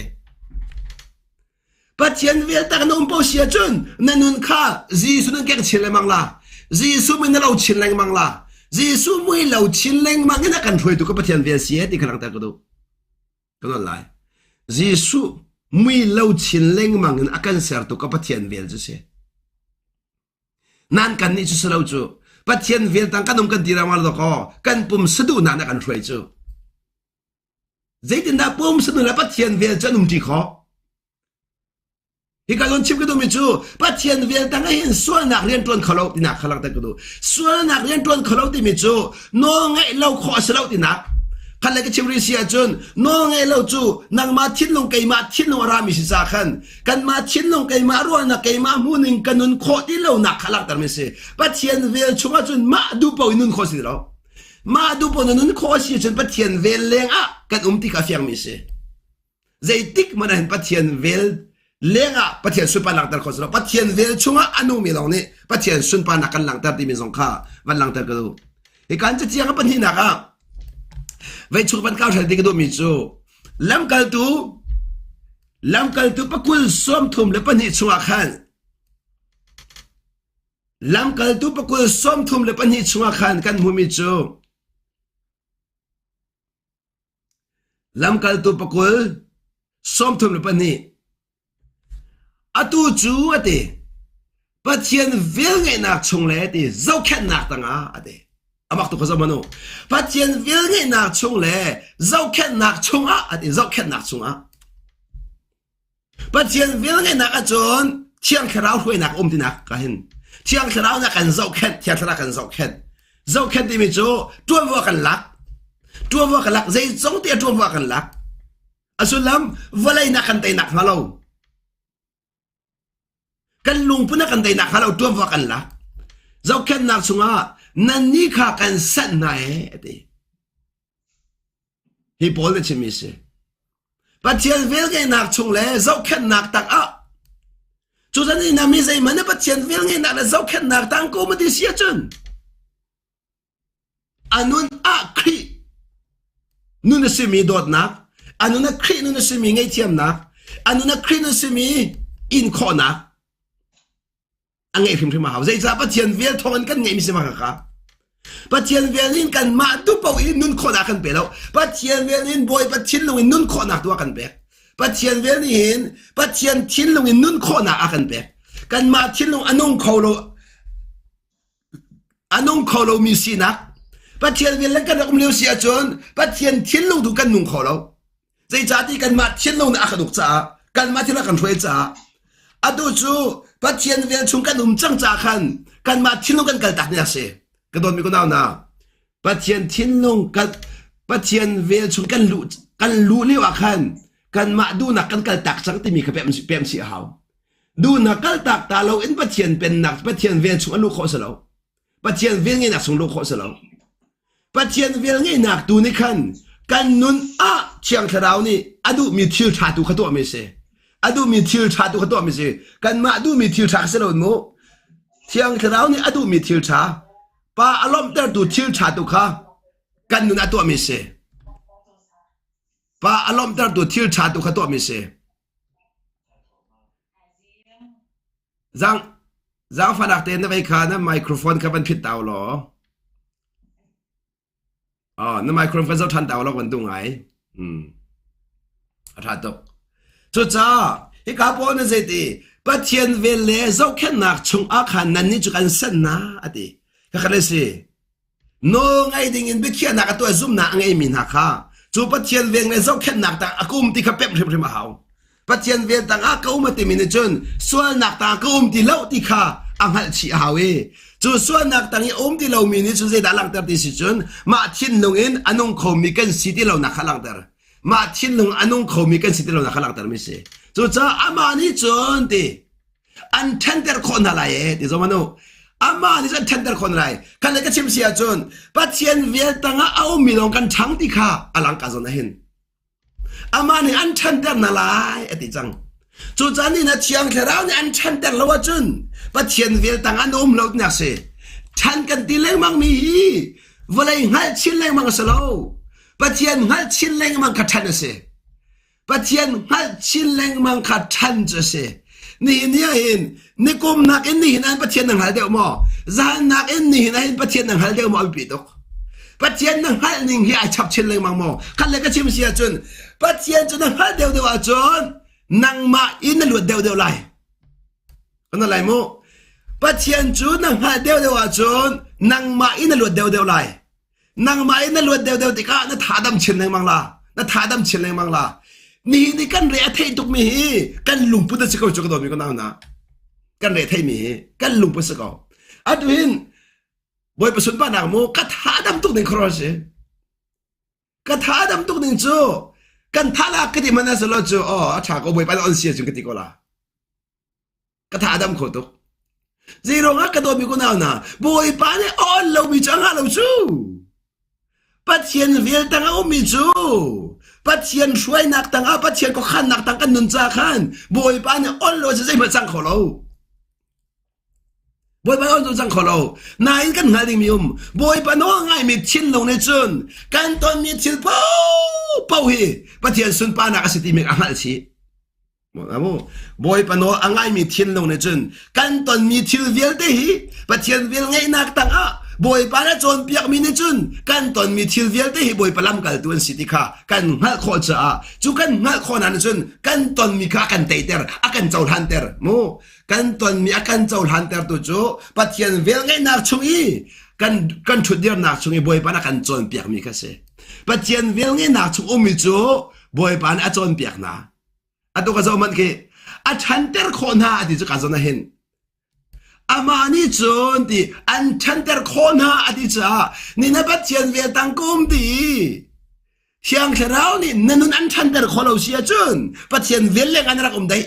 [SPEAKER 1] ปัจเจียนเวียนตั้งนมโปเสียจนนั่นนุนค่ะจีสุนันแกงเชลเลมังลาจีสุไม่น่าเราเชลเลมังลาจีสุไม่เราเชลเลมังนักกันช่วยตัวกับปัจเจียนเวียนเสียที่ขลังตากระดูก็นั่นแหละจีสุไม่เราเชลเลมังนักกันเสียตัวกับปัจเจียนเวียนจะเสียนั่นกันนี่จะเราจูปัจเจียนเวียนตั้งกันนมกันตีรามาลก็กันปุ่มสะดุนักกันช่วยจูใจตินดาปุ่มสะดุนักปัจเจียนเวียนจะนุ่มจีขอฮิการลนชิมก็ดูมิจูปัจเจียนเวียนตั้งให้เห็นส่วนนักเรียนตัวเขาเราที่นักขลังตากระดูส่วนนักเรียนตัวเขาเราที่มิจูน้องไงเราขอสเราที่นักขันเลยก็ชิมริเสียจนน้องไงเราจูนังมาทิ้งลงไกมาทิ้งลงรามิสิสาขันกันมาทิ้งลงไกมารัวนักไกมาหูนึงกันนุนขอที่เรานักขลังตามิเสปัจเจียนเวียนช่วงจนมาดูปอยนุนขอสิเรามาดูปอยนุนขอสิจนปัจเจียนเวียนเลงอ่ะกันติกาฟียงมิเสใจติกมันเห็นปัจเจียนเวียนเลี้ยงอ่ะปะเทียนสุนปานักตร์คนเราปะเทียนเวลช่วงอ่ะอนุมีลองนี่ปะเทียนสุนปานักกันหลังตร์ที่มีสงข้าวันหลังตร์ก็ดูอีกการจะเจียงกับปัญหาหนักอ่ะไว้ชุกปันข้าวเฉลี่ยก็ดูมิจูลำกัลตูปะกุลส้มทุ่มและปัญหาช่วงขันลำกัลตูปะกุลส้มทุ่มและปัญหาช่วงขันกันมูมิจูลำกัลตูปะกุลส้มทุ่มและปัญหาอะตูจูอะเดปัจเจียนเวลไงนักชงเลยเดเจ้าแค่นักตั้งอะเดอามักตุกขจามานุปัจเจียนเวลไงนักชงเลยเจ้าแค่นักชงอะเดเจ้าแค่นักชงปัจเจียนเวลไงนักจนเชียงขราวห่วยนักที่นักก็เห็นเชียงขราวนักกันเจ้าแค่เชียงขราวกันเจ้าแค่ที่มีโจตัววัวกันลักใจจงเตี้ยตัววัวกันลักอสุลัมวันไรนักกันเตนักมาเรากันลุงพูนักกันได้นักเราตัวว่ากันละเจ้าแค่นักสงะนั่นนี่ข้ากันสั่นไหนเดีฮิปโปเลชิมิเสปัจเจียนเวลไงนักชงเลยเจ้าแค่นักตักอ่ะจุดนี้นามิใจมันเนี่ยปัจเจียนเวลไงนักเจ้าแค่นักตังกูไม่ได้เสียจนอันนู้นอ่ะครีนู้นสิมีโดดนักอันนู้นครีนู้นสิมีไงเทียมนักอันนู้นครีนู้นสิมีอินคอนักอันไงพิมพ์ขึ้นมาเขาใจจ้าปัจเจียนเวียทอนกันไงมิสมาค่ะปัจเจียนเวียลินกันมาดูเปล่าอินนุ่นขอนักกันไปแล้วปัจเจียนเวียลินบอยปัจเจียนลงอินนุ่นขอนักตัวกันไปปัจเจียนเวียลินปัจเจียนทิ้งลงอินนุ่นขอนักกันไปกันมาทิ้งลงอันนงเขาโลมีสีนักปัจเจียนเวียลินกันเราไม่เลี้ยวเสียจนปัจเจียนทิ้งลงดูกันนุ่งเขาโลใจจ้าที่กันมาทิ้งลงในอาคดุกจ้ากันมาที่เรากันช่วยจ้าอะดูจูปัจเจียนเวียนชงกันนุ่มจังจ้าขันกันมาทิ้งลงกันกันตักเนี่ยเสียก็โดนมีคนเอาหน้าปัจเจียนทิ้งลงกันปัจเจียนเวียนชงกันรู้เลี้ยวขันกันมาดูนักกันกันตักสักที่มีกับเปี่ยมเสียหาวดูนักกันตักตาเราเอ็นปัจเจียนเป็นนักปัจเจียนเวียนชงลูกโคสเราปัจเจียนเวียนไงนักชงลูกโคสเราปัจเจียนเวียนไงนักดูนี่ขันกันนุนอ่ะเชียงทะเลานี่อะดูมีทิวชาตุขตัวไม่เสียอะดูมีทิวชาตุขตัวไม่เสียกันมาดูมีทิวชาเสลโนเชียงทะเลานี่อะดูมีทิวชาป้าอารมณ์แต่ดูทิวชาตุค่ะกันนุนอะตัวไม่เสียป้าอารมณ์แต่ดูทิวชาตุขตัวไม่เสีย giang pha nạc tên nó vậy khá nó microphone các bạn fit tàu lo nó microphone giao thanh tàu lo vẫn tung ấy ra tục cho cha cái cá bò nó gì thì bắt thiên về lẽ dấu khen nạc chung ác hẳn năn ní chú cần sân na ati cái cái gì no ngay đình in biết khen nạc tôi zoom nạc ngay mình hả khá chú bắt thiên về lẽ dấu khen nạc ta akum ti khapem thêm hào bắt thiên về ta akum ti mình chun xuân nạc ta akum ti lâu ti kha ang hal chi hawe chú xuân nạc ta nghe ti lâu mình chú dây đã lang ter ti si chun mà thiên lung in anong khom mi kan si ti lâu nạc lang ter mà thiên lung anong khom mi kan si ti lâu nạc lang ter mi se chú cha amani chun ti an tender khon halai ti zomano ama ni san tender khon lai kan le ka chim sia chun pathian vial tanga au milong kan thang ti kha alang ka zon hin ama ni an tender na lai ati chang chu chani na chiang therau ni an tender lo chun pathian vial tanga nom lo na se than kan ti leng mang mi volai ngal chin leng mang salo pathian ngal chin leng mang ka than se pathian ngal chin leng mang ka than se ni hin ni kum nak in ni hin an pathian nang hal deu mo zan nak in ni hin an pathian nang hal deu mo pi tok pathian nang hal ning hi a chap chin leng mang mo kan le ka chim sia chun pathian chun nang hal deu deu a chun nang ma in na luat deu deu lai an lai mo pathian chun nang hal deu deu a chun nang ma in na luat deu deu lai nang ma in na luat deu deu ti ka na tha dam chin leng mang la na tha dam chin leng mang la ni kan re thei tuk mi kan lung pu da se ko chu ko mi ko na kan re thei mi kan lung pu se ko adwin boy pasun ba na mo ka tha dam tuk ning khro se ka tha dam tuk ning chu kan tha la ka di mana se lo chu tha ko boy pa on sia chu ka ti ko la ka tha dam kho tuk zero nga ka do mi ko na boy pa ne on lo mi chang ha lo chu pat hien vil tang o mi chu bắt thiên suy nạc tăng á bắt thiên có khăn nạc tăng căn nôn cha khăn bồi bán ôn lo sẽ dây mà sang khổ lâu bồi bán ôn lo sang khổ lâu nãy căn ngài đình mium bồi bán nó ngay mi thiên lâu này chun căn toàn mi thiên bao hi bắt thiên xuân ba nạc sẽ tìm mình ăn chi bồi bán nó ngay mi thiên lâu này chun căn toàn mi thiên việt đấy hi bắt thiên việt ngay nạc tăng á boy para chon piak mi ni chun kan ton mi thil vial te hi boy palam kal tuan city kha kan ngal kho cha chu kan ngal kho nan chun kan ton mi kha kan teiter akan chaul hunter mo kan ton mi akan chaul hunter tu chu pathian vel ngai nak chungi kan thut dir nak chungi boy pana kan chon piak mi kha se pathian vel ngai nak chu mi chu boy pan a chon piak na atu ka zo man ke a hunter kho na ati chu ka zo na hin amani chon di an chanter khona adi cha ni na bat chen ve tang kum di hiang tharau ni nanun an chanter kholo sia chun bat chen ve leng an ra kum dai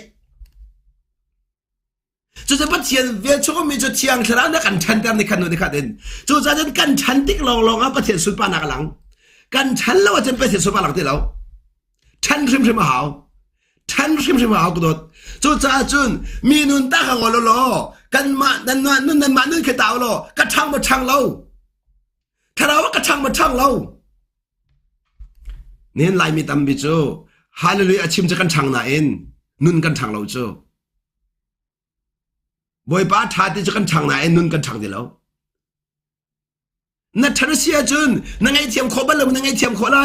[SPEAKER 1] chu cha bat chen ve chu mi chu hiang tharau na kan chanter ni kan no ni kha den chu cha jan kan chan tik long long a bat chen sun pa na ka lang kan chan lo chen pa chen sun pa lang ti lo chan shim shim hao chan shim shim hao ku dot chu cha chun mi nun ta ka ngol loกันมานั่นมานึ่งแค่ดาวโลกระช่างมาช่างเราถ้าเราว่ากระช่างมาช่างเราเนี่ยลายมีตำบิจูฮาเลลูยาชิมจะกันช่างน่ะเองนุ่นกันช่างเราจูบอยป้าทาที่จะกันช่างน่ะเองนุ่นกันช่างเดียวนั่นทารุเสียจุนนั่งไอเทียมขอบ้านเรานั่งไอเทียมขอไร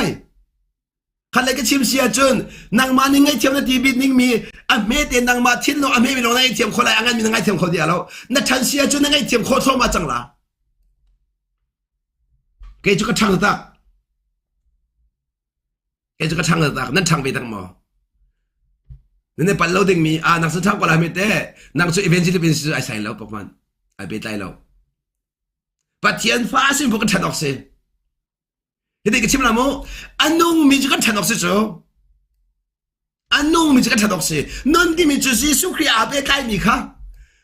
[SPEAKER 1] ขันเลยก็ชิมเสียจนนางมานิ่งไอเทียมนาทีบิดนิ่งมีเมเตนางมาทิ้งเราเมมีลงไอเทียมคนไรอันนั้นมีนางไอเทียมคนเดียวแล้วนั่นฉันเสียจนนางไอเทียมโคตรมาจังละเกจุกช่างตักนั่นช่างไปตั้งหมอนั่นในปัลโลดึงมีนักศึกษาก็ลาไม่ได้นักศึกษาอีเวนต์ที่เป็นไอใส่แล้วประมาณไอเบต้แล้วปัจเจียนฟ้าสิ่งพวกกันฉันออกเสีย근데 그 침을 뭐 안농 미지가 찬옥시죠 안농 미지가 찬옥시 넌 디미 주시 수크리 아베 가이미카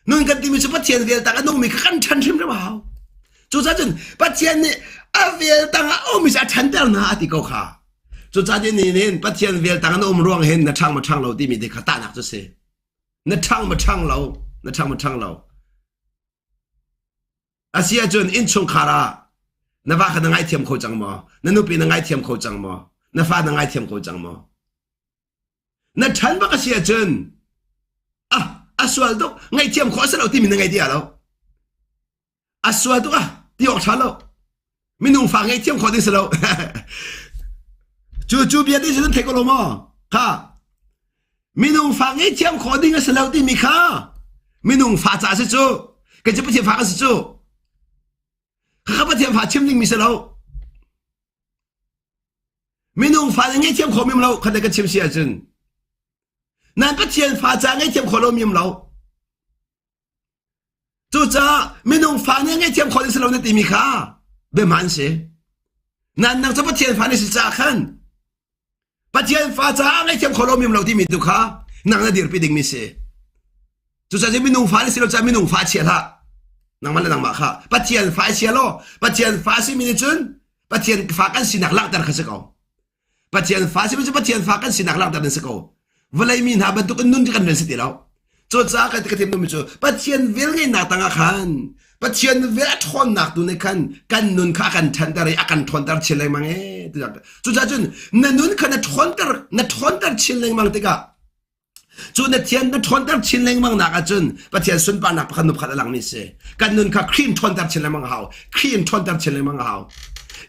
[SPEAKER 1] 넌 간디미 주 바티엔 벨다가 농미카 간 찬침 좀 하오 조자전 바티엔 아벨다가 오미자 찬달나 아디고카 조자전 니는 바티엔 벨다가 농 루앙헨 나 창마 창로 디미 데카 따낙 주세 나 창마 창로 아시아전 인총 카라 na va khana ngai thiam kho chang mo na nu pi na ngai thiam kho chang mo na fa na ngai thiam kho chang mo na chan ba ka sia chen a aswal to ngai thiam kho sa lo ti min ngai dia lo aswal to ti ok tha lo minung fa ngai thiam kho ti sa lo chu bia ti jun theko lo mo kha minung fa ngai thiam kho ding sa lo ti mi kha minung fa cha se chu cái chứ bắt thiam phá cái gì chứ các bắt thiam phá chiếm linh mi sẽ lâu mình nung phá nghe thiam khó miếng lâu khát cái chiếm xia chân nan bắt thiam phá cha nghe thiam khó lâu miếng lâu chú cha mình nung phá nghe thiam khó đi sẽ lâu nên tìm mi khá bé man sẽ nan năng cho bắt thiam phá này sẽ cha khăn bắt thiam phá cha nghe thiam khó lâu miếng lâu tìm mi tu khá năng là điều bị định mi sẽ chú cha chỉ mình nung phá này sẽ lâu cha mình nung phá chia ha nang mana nang makha patian fa sialo patian fa si min chun patian fa kan sinak lak dar khasako patian fa si patian fa kan sinak lak dar sako walai min ha ban tu kan nun kan ben sitilao cho cha ka tim no mi chu patian vel ngai na tanga khan patian vel thon nak tu ne khan kan nun kha kan than dar akan thon dar chilai mange chu cha chun na nun khan na thon dar chilai mang te ka chú nè thiên nó thon đáp chín lên mang nạc chân và thiên xuân ba nạc khăn nộp khăn lăng mi se căn nun khá cream thon đáp chín lên mang hào cream thon đáp chín lên mang hào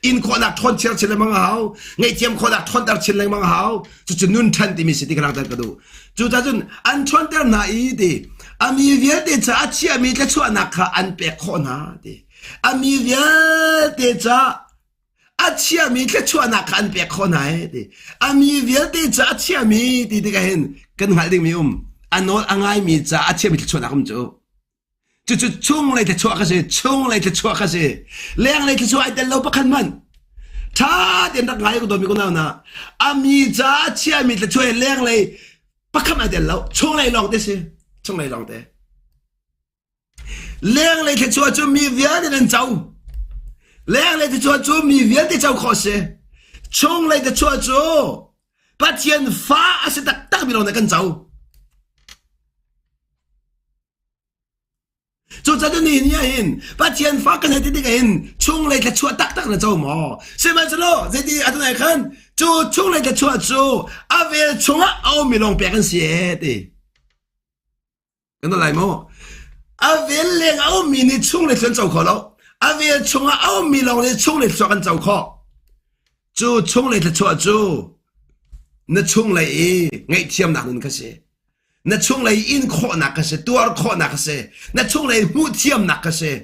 [SPEAKER 1] in khó nạc thon chín lên mang hào ngay tiêm khó nạc thon đáp chín lên mang hào chú nun thân thì mi se đi cái nào cái đó chú ta chân ăn thon đáp na ý đi ami việt để cha chia mi cái chua nạc khá ăn bẹ khó na đi ami việt để cha chia mi cái chua nạc khá ăn bẹ khó na đi ami việt để cha chia mi đi cái hen cần hại định mi anh nói anh ai mi cha chia mi chua nạc không chú chung lại thì chua cái gì chung lại thì chua cái gì leng lại thì chua ai đến lâu bắt khăn man cha đến đặc ngài của tôi mi có nào na ami cha chia mi thì chua leng lại bắt khăn ai đến lâu chung lại lòng thế gì chung lại lòng thế leng lại thì chua chú mi việt để đến cháu leng lại thì chua chú mi việt để cháu khó gì chung lại thì chua chú bắt thiên phá sẽ đặc biệt lòng này cần cháu chú cha cho nhìn nha hin bắt thiên phá cần hay tí cái hin chung lại thì chua đặc là cháu mò xem mà cho vậy thì anh này khăn chú chung lại thì chua chú về chung ao mi lòng bẹt cái gì đi cái đó lại mò về liền ao mi ni chung lại chân cháu khó đâu về chung ao mi lòng ni chung lại cho cần cháu khó chú chung lại thì chua chú nó chung lại ngay thiam nạc nên cái gì nó chung lại in khó nạc cái gì tua khó nạc cái gì nó chung lại mu thiam nạc cái gì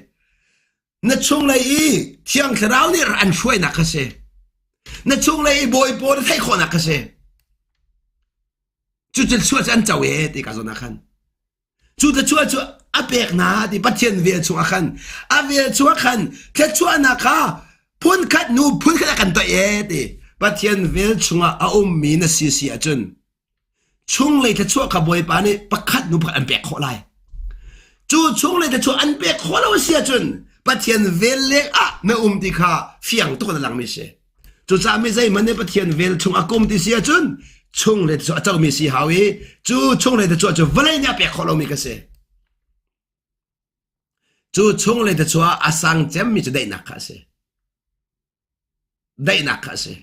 [SPEAKER 1] nó chung lại thiang cái rau này ăn xuôi nạc cái gì nó chung lại bồi thấy khó nạc cái gì chú chỉ chúa chân cháu ấy thì cái gì nạc khăn chú chỉ chúa bẹc na thì bắt thiên về chúa khăn về chúa khăn cái chúa nạc ha phun khát cần tội ấy thì bắt thiên về chung mi na xì chân chung lại thì chúa cả bồi bán này bắt khát nu bắt ăn bẹc khó lại chú chung lại thì chúa ăn bẹc khó lâu xì chân bắt thiên về lệ na thì khá phiền tôi là lăng mi xì chú cha mi dây mình bắt thiên về chung thì xì chân chung lại thì chúa cháu mi xì hào ấy chú chung lại thì chúa vỡ lại nhà bẹc khó lâu mi cái xì chú chung lại thì chúa sang chém mi chú đầy nạc khá xì đầy nạc khá xì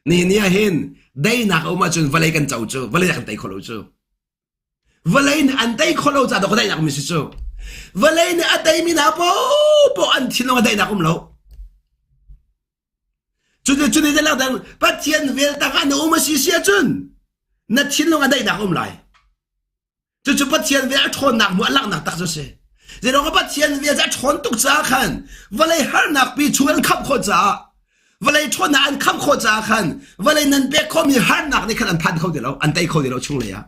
[SPEAKER 1] ni hin đây nạc mà chun valley kan cháu chú valley kan tay kholo chú valley an tay kholo cha đó đây nạc mi chú valley ni atay mi na po an thiên long đây nạc lâu chú ni đây là đang bắt thiên về ta kan no mà xì chun na thiên long đây nạc lại chú bắt thiên về thon nạc mua lăng nạc tak chú se rồi nó bắt thiên về ra thon tuk cha khan valley har nạc bi chuan khap kho cha valley thon na an kham kho cha khan valley nan be kho mi har nak ni khan an phan kho de lo an tai kho de lo chung le ya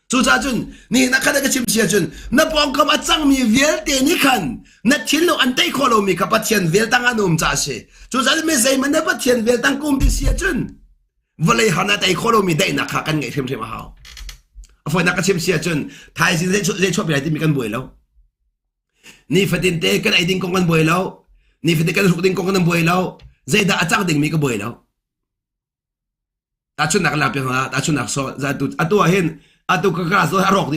[SPEAKER 1] chu cha chun ni na khan ka chim chia chun na pong kam a chang mi vel te ni khan na thin lo an tai kho lo mi ka pathian vel tang anum cha se chu cha me zai man na pathian vel tang kum ti sia chun valley han na tai kho lo mi dai na kha kan ngai them them hao a foi na ka chim sia chun thai si zai chop lai ti mi kan boi lo ni fatin te kan ai ding kong kan boi lo ni fatin kan ruk ding kong kan boi lo dây đã chắc định mi cái buổi đâu ta chun nak lapeng ha ta chun nak so za tu atu hin atu ka so arok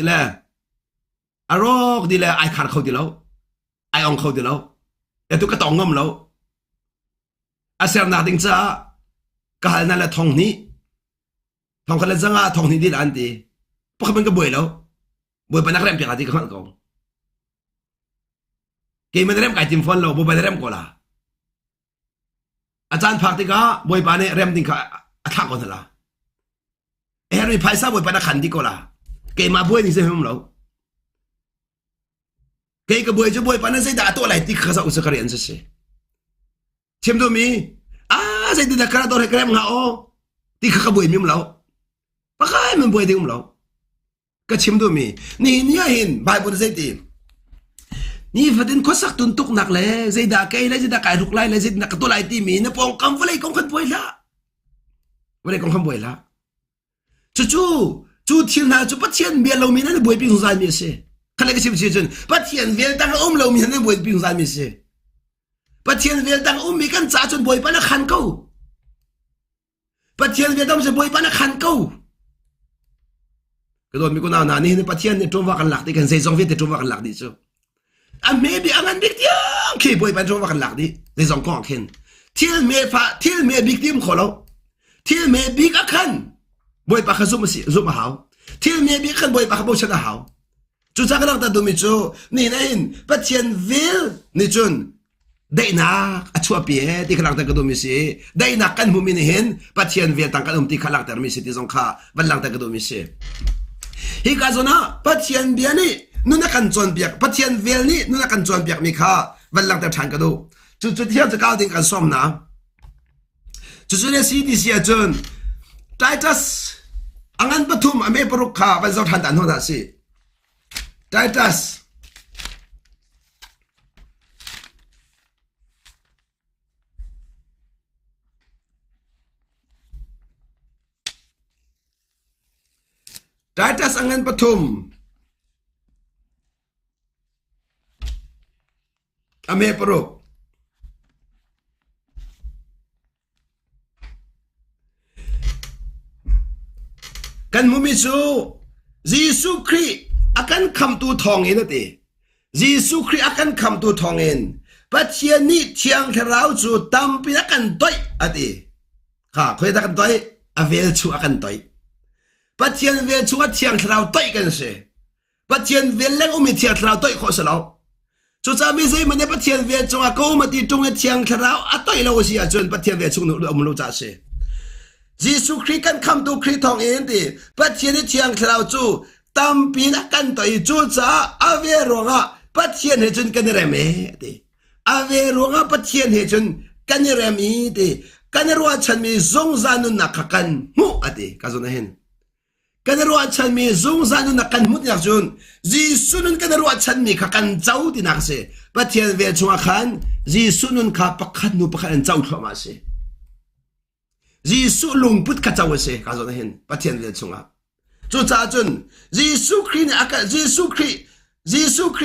[SPEAKER 1] di le ai khar khâu di lo ai ong khâu di lo atu ka tong ngom lo asem na ding cha ka hal na la thong khala zanga thong ni di an ti pa ka ben ka buổi lo บวยปนักเริ่มเปียกที่ข้างกองเกมมันเริ่มไก่จิมฟอนเราบวยปนักเริ่มก่อนละอาจารย์พักที่ก็บวยปานเนี่ยเริ่มดิ้งข้าทักก่อนละเฮ้ยมีไพ่ซาบวยปนักขันที่ก่อนละเกมมาบวยนี่เสียมั้งเราเกมกับบวยจะบวยปานนั้นใส่ด่าตัวอะไรที่ข้าจะอุตส่าห์เรียนสิเชื่อมตัวมีใส่ด่าข้าตัวให้เกมเหงาที่ข้าบวยมีมั้งเราปะใครมันบวยที่มั้งเราก็เชื่อมตัวมีนี่เห็นไบเบิลใส่ตีนี่ฟัดดินข้อสักตุนตุกหนักเลยใส่ด่าเกย์เลยใส่ด่าไก่ทุกไล่เลยใส่ด่าตัวไรที่มีนะปองคำว่าอะไรกองขันบวยละว่าอะไรกองขันบวยละจู่เทียนนาจู่ปัจเจียนเบียร์เรามีนั่นบวยปิ้งสายมีเสียขณะก็ชิบเชียจนปัจเจียนเบียร์ตั้งเรามีนั่นบวยปิ้งสายมีเสียปัจเจียนเบียร์ตั้งมีกันจ่าจนบวยปนักขันเก้าปัจเจียนเบียร์ตั้งจะบวยปนักขันเก้าก็โดนมีคนเอาหน้านี่ปัจเจียนเนี่ยจงว่ากันหลักที่กันใส่ซองเวียดจงว่ากันหลักดิจ้ะmaybe angan big tiang ke boy ban jong kan lak di le jong ko khen til me big tim kholo til me big akan boy pa khazum si zum haw til me big kan boy pa khabo chana haw chu cha kan ta dumi chu ni na in pathian vil ni chun dai na achua pi ti kan ta ka dumi si dai na kan mu min hen pathian vil tang kan ti khalak tar mi si ti jong kha ban lang ta ka dumi si hi ka zona pathian bianiนู่นนักการจวนเปียกพัทยันเวลนี่นู่นนักการจวนเปียกมีค่าวันหลังแต่ฉันก็ดูจุดที่เราจะก้าวถึงการซ่อมนะจุดนี้สิ่งที่เสียจนไททัสอังอันปฐุมอเมริกาปรุกขาวันเสาร์ทันตันหัวหน้าสิไททัสอังอันปฐุมอเมริกากันมุมิสูยิสุครีอากันคำตัวทองเองนะตียิสุครีอากันคำตัวทองเองปัจเจียนี่เทียงเทราจูตั้มปีนักันต้อยอะตีข้าเคยตักันต้อยอเวลชูอากันต้อยปัจเจียนเวลชูอาเทียงเทราต้อยกันเสียปัจเจียนเวลเล่งอุมิเทียงเทราต้อยขอสลาวจุดจะไม่ใช่มันเนี่ยปัจเจียนเวลจงอากูมาตีจงเทียงเทราอะต้อยเราเสียจนปัจเจียนเวลชงนุอมรู้จักเสียยิสุคริสกันคำตัวคริสทองเองดิปัจเจียนเทียงเทราจูตั้มปีนักันต้อยจุดจะอเวลรงะปัจเจียนเหตุจนกันเรมดิอเวลรงะปัจเจียนเหตุจนกันเรมีดิกันรัวฉันมีทรงจานุนักกันมุอะดิกาจุนเห็นกันรัวฉันมีทรงจานุนักกันมุนักจุนยิสุนุนกันรัวฉันมีขักันเจ้าดินักเสปัจเจียนเวชงขันยิสุนุนขับปักขันนุปักขันเจ้าเข้ามาเสยิสุลุงพุทธข้าเจ้าเสกาจุนเห็นปัจเจียนเวชงะจุจ้าจุนยิสุคริสอาการยิสุคริ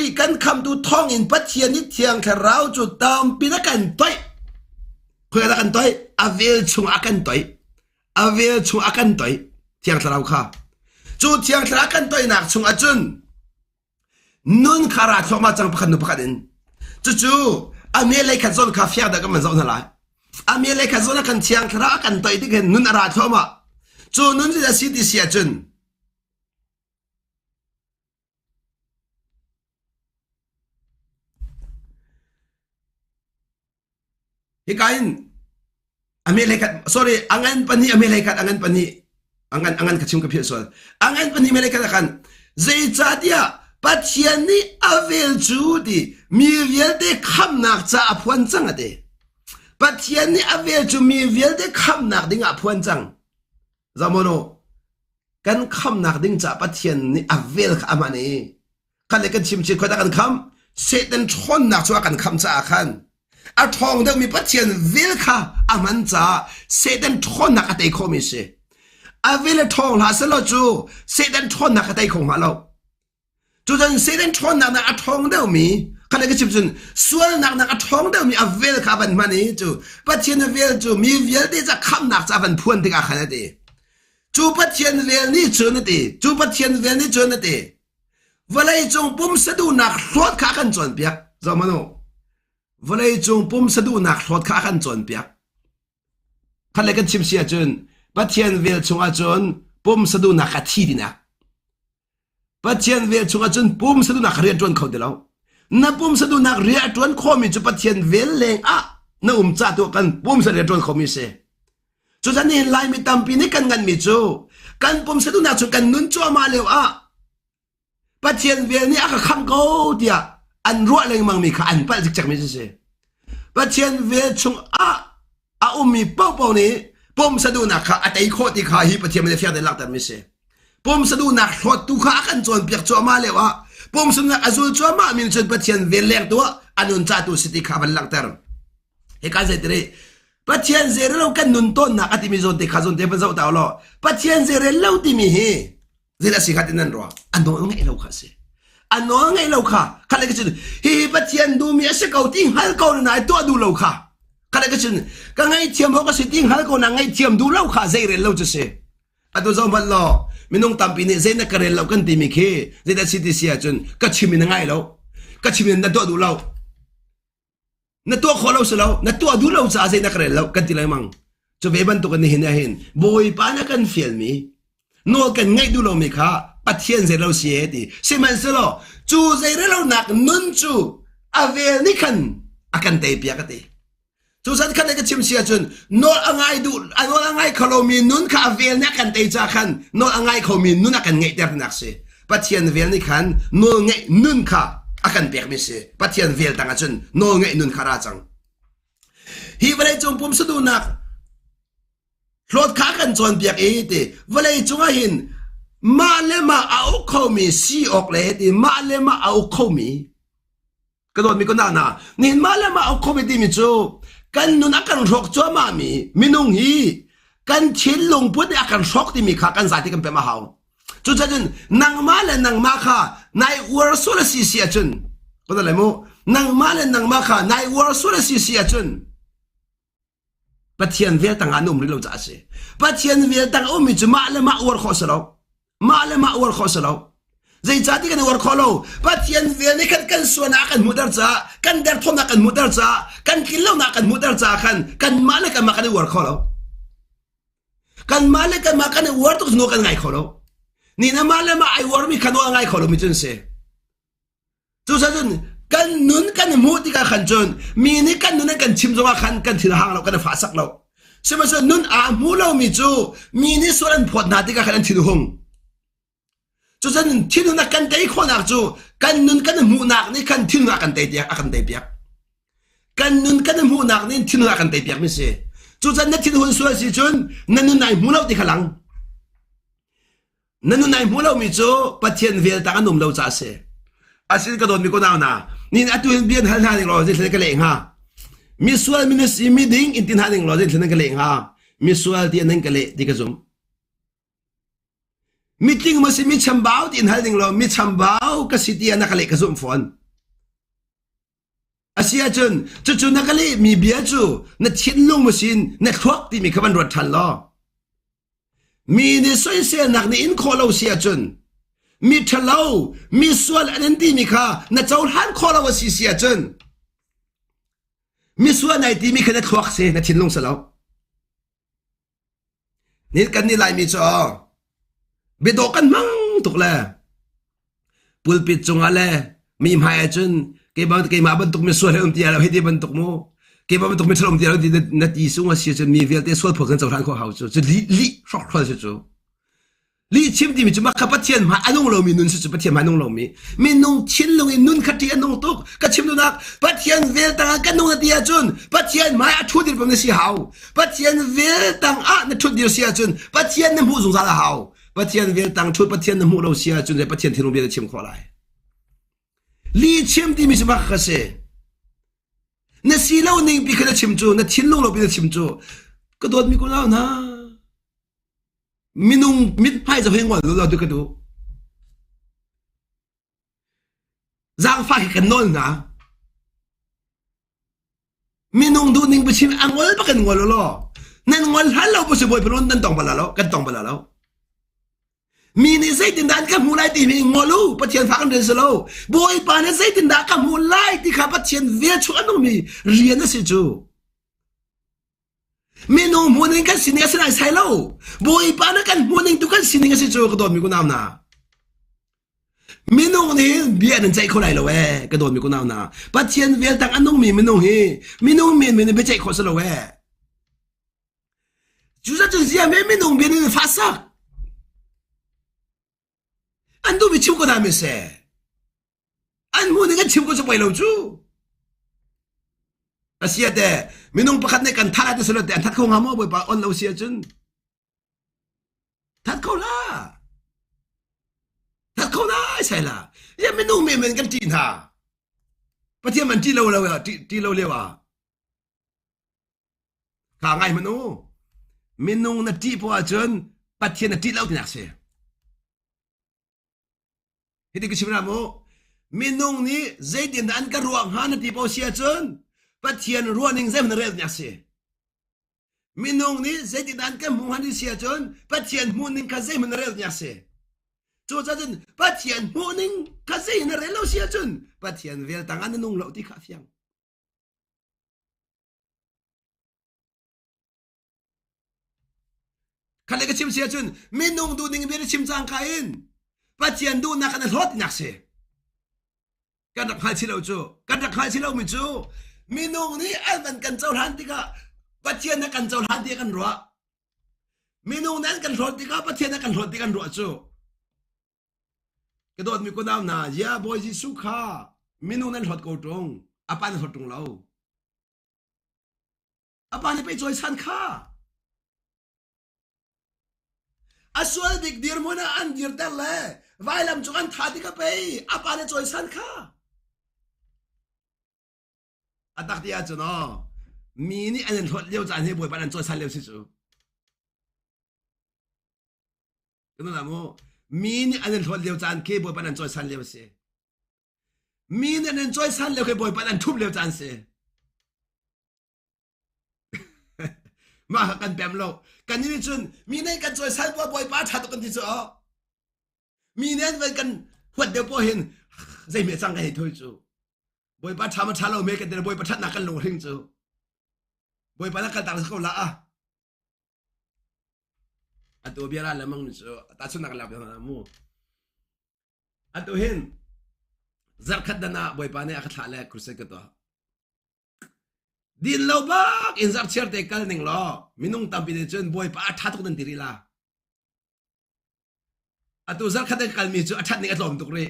[SPEAKER 1] สกันคำดูท่องอินปัจเจียนนิเทียงแค่เราจุดตามปีนักกันต้อยเพื่อนักกันต้อยอเวลชงอากันต้อยอเวลชงอากันต้อยเทียงเราค่ะจุดเทียงเรากันต้อยหนักชงอาจุนนุ่นขาราชมาจังพักนุพักดินจู่อเมริกาโซนคาเฟ่ดักมันโซนอะไรอเมริกาโซนกันเทียงเรากันต้อยที่กันนุ่นราชมาจู่นุ่นจะสิทธิเสียจุนฮิกาอินอเมริกา sorry อังอันปันนี้อเมริกาอังอันปันนี้อังอันกระชิมกับเพื่อนส่วนอังอันปันนี้อเมริกากันเจจัดยาปัจเจียนนี้อเวลจูดีมีเวลเดคำนักจะอภวนจังอะเดปัจเจียนนี้อเวลจูมีเวลเดคำนักดิ้งอภวนจังจำโมโนกันคำนักดิ้งจะปัจเจียนนี้อเวลอามานีกันเลยกันชิมชิมคนละกันคำเสด็จชนนักชัวกันคำจะอาคันอาทองเดิมมีปัจเจียนเวลค่ะอามันจะเสด็จชนนักแต่คอมิเชอาเวลทองหาเสลจูเสด็จชนนักแต่คงหาเราจู่จนเสด็จชนนักอาทองเดิมมีขณะที่ชิบจนส่วนนักอาทองเดิมมีอาเวลค่ะบันมันนี่จู่ปัจเจียนเวลจู่มีเวลที่จะคำนักจะบันพวนที่อาขนาดนี้จู่ปัจเจียนเวลนี่จนนี่จู่ปัจเจียนเวลนี่จนนี่เวลาจงปุ่มสะดุนักรถขากันจนเปียกจำมันโนเวลาจงปุ่มสะดุนักรถขากันจนเปียกขณะที่ชิบเสียจนปัจเจียนเวลจงอาจนปุ่มสะดุนักที่ดินัก bắt thiên về chung chun pum sa du nak ria chuan khâu de lo na pum sa du nak ria chuan kho mi chu bắt thiên về leng a na cha tu kan pum sa ria chuan kho mi se chu zan ni lai mi tam pi ni kan ngan mi chu kan pum sa du nak chu kan nun chu ma leo a bắt thiên về ni a ka kham ko dia an ruwa leng mang mi kha an pal chak mi se bắt thiên về chung a mi pau pau ni pum sa du nak kha atai kho ti kha hi pathian me fia de lak tar mi se pom sa du nak hot tu kha kan chon piak cho ma lewa pom sa nak azul cho ma min chon pathian vel lek to anun cha tu siti kha ban lak tar he ka ze tre pathian zere lo kan nun ton na ati mi zon te khazon te ban zau ta lo pathian zere lo ti mi he zela si khatin nan ro ando ngai lo kha se ano ngai lo kha khale ka chin hi pathian du mi ase kau ting hal ko na to du lo kha khale ka chin ka ngai thiam ho ka si ting hal ko na ngai thiam du lo kha zere lo che se atu zo ban lo minung tampi ni zena karel lo kan ti mi khe zeda city sia chun ka chimi na ngai lo ka chimi na do du lo na to kho lo se lo na to du lo cha zena karel lo kan ti lai mang cho ve ban to kan ni hin hin boy pa na kan fiel mi no kan ngai du lo mi kha pathian ze lo sie ti se man se lo chu ze re lo nak nun chu avel ni kan akan te pia ka ti chu san khan ka chim sia chun no angai du no angai khalo mi nun kha vel na kan te cha khan no angai kho mi nun akan ngai ter nak se pathian vel ni khan no ngai nun kha akan pek mi se pathian vel tanga chun no ngai nun khara chang hi vale chung pum su du nak hlot kha kan chon pek e te vale chunga hin ma le ma au kho mi si ok le ti ma le ma au kho mi ka dot mi ko na na nin ma le ma au kho mi ti mi chu kan nun akan rok cho ma mi minung hi kan chin lung put akan rok ti mi kha kan za ti kan pe ma haw chu cha chun nang ma le nang ma kha nai wor so la si si a chun ko da le mo nang ma le nang ma kha nai wor so la si si a chun pathian ve tang anum ri lo cha se pathian ve tang o mi chu ma le ma wor kho sa lo ma le ma wor kho sa lo zai cha ti kan wor kho lo pathian ve ni kan suana kan mudar cha kan dar thon kan mudar cha kan kilo na kan mudar cha kan ma le kan ma kan wor kho lo kan ma le kan ma kan wor to no kan ngai kho lo ni na ma le ma ai wor mi kan ngai kho lo mi chun se chu sa chun kan nun kan mu ti ka khan chun mi ni kan nun kan chim zo khan kan thil hang lo kan fa sak lo se ma so nun a mu lo mi chu mi ni so ran phot na ti ka khan thil hong cho nên thiên nun kan tei kho nak chu kan nun kan mu nak ni kan thiên nun kan tei dia akan tei piak kan nun kan mu nak ni thiên nun akan tei piak mi se chu chan na thiên hun sual si chun nan nun nai mu lo ti khalang nan nun nai mu lo mi chu pathian vel ta anum lo cha se asin ka don mi ko na na ni atu bien hal ha ni lo je ka le ha mi sual mi si mi ding in tin ha ning lo je ka le ha mi sual ti nan ka le ti ka zum meeting mo si mi chambao din haling lo mi chambao ka city na kale ka zoom phone asia chun chu na kale mi bia chu na chin long machine na thok ti mi khaban rot than lo mi ni soi se nak ni in kholo sia chun mi thalo mi sual an ti mi kha na chaul han kholo si sia chun mi sual nai ti mi kha na thok se na chin long sa lo ni kan ni lai mi cho bedokan mang tuk la pulpit chung ale mi mai chun ke ma ban tuk mi so le tia la hedi ban tuk mo ke ba ban tuk mi thlom tia di na ti sunga si chun mi vel te sol phokan chawran kho hau chu li shok khol chu li chim ti mi chu ma khapathian ma anung lo mi nun chu pathian ma nung lo mi nung chin long in nun khati anung tuk ka chim nu nak pathian vel ta ka nung tia chun pathian ma a thu dir pam si hau pathian vel tang a na thu dir sia chun pathian na mu zung za la hau pathian vel tang chut pathian na mu lo sia chun le pathian thinu be chim kho lai li chim ti mi ma kha se na si lo ning bi kha chim chu na thin lo lo bi chim chu ka dot mi ko na na minung mit phai za heng wa lo du ka du zang fa ka nol na minung du ning bi chim angol pa kan ngol lo nan ngol halo po se boy pelon nan tong bala lo kan tong bala lo mi ni zai tin dan ka mulai ti mi ngolu pathian fa kan den selo boy pa na zai tin da ka mulai ti kha pathian ve chu anu mi rian na si chu mi no morning kan sininga sa sai lo boy pa na kan morning tu kan sininga si chu ko do mi ko nam na minung ni bia nan chai kho lai lo we ka don mi ko naw na pathian vel tang anong mi minung hi minung mi be chai kho sa lo we chu sa chung sia me minung be ni fa sak an do bi chim ko da me se an mo ni ga chim ko sa pai lo chu asia de minung pakhat ne kan tha de selo de an that kho nga mo boy pa on lo sia chun that kho la thật không nói sai là giờ mình nung mình cái tin ha bắt thiên mình đi lâu lâu à đi lâu lâu à cả ngày mình nung là đi qua chân bắt thiên là đi lâu thì nào sẽ thì cái chuyện nào mô mình nung ní dây điện ăn cái ruộng ha nó đi bao xe chân bắt thiên ruộng ninh dây mình rêu nhạc sẽ mình nung ní dây điện ăn cái mùng han đi xe chân bắt thiên mùng ninh cái dây mình rêu nhạc sẽ cho ra chân bắt thiền mua ninh cái gì nó lấy lâu xia chân bắt thiền về tăng ăn nung lậu tí khá phiang khá lấy cái chim xia chân mình nung đu ninh về chim giang khai in bắt thiền đu nạc ăn hot nhạc xe cái đặc hai xí lâu chú cái đặc hai xí lâu mình chú mình nung ní ăn vẫn cần trâu hàn tí cả bắt thiền nó cần trâu hàn tí cần rửa mình nung nó cần rửa tí cả bắt thiền nó cần rửa tí cần rửa chú cái đó mình có nào na ya boy Jisu kha minu nan hot ko tong apan hot tong lo apan pe choi san kha aswal dik dir mo na an dir dal le vai lam chuan tha di ka pe apan choi san kha atak dia chu no mi ni an hot leo chan he boy pan choi san leo si chu cái đó là mo min anh thốt liều chan kia bồi bạn choi san liều se min anh choi san liều kia bồi bạn thúp liều chan se mà cần bèm lâu cần như chun min anh cần choi san bồi bạn thắt cần thì sao min anh vẫn cần huật liều bồi hin dây miệt sang cái thôi chú bồi bạn thắm thắt lâu mấy cái bồi bạn thắt nạc cần lồng hình chú bồi bạn cần tặng câu lạ ato biara lamang so taso nakalap na mo ato hin zarkhat dana boy pane akhat hale kurse ka to din lo bak in zar cher te kal ning lo minung tampi ne chen boy pa thatuk nan tirila ato zarkhat te kal mi chu athat ning atlom tukre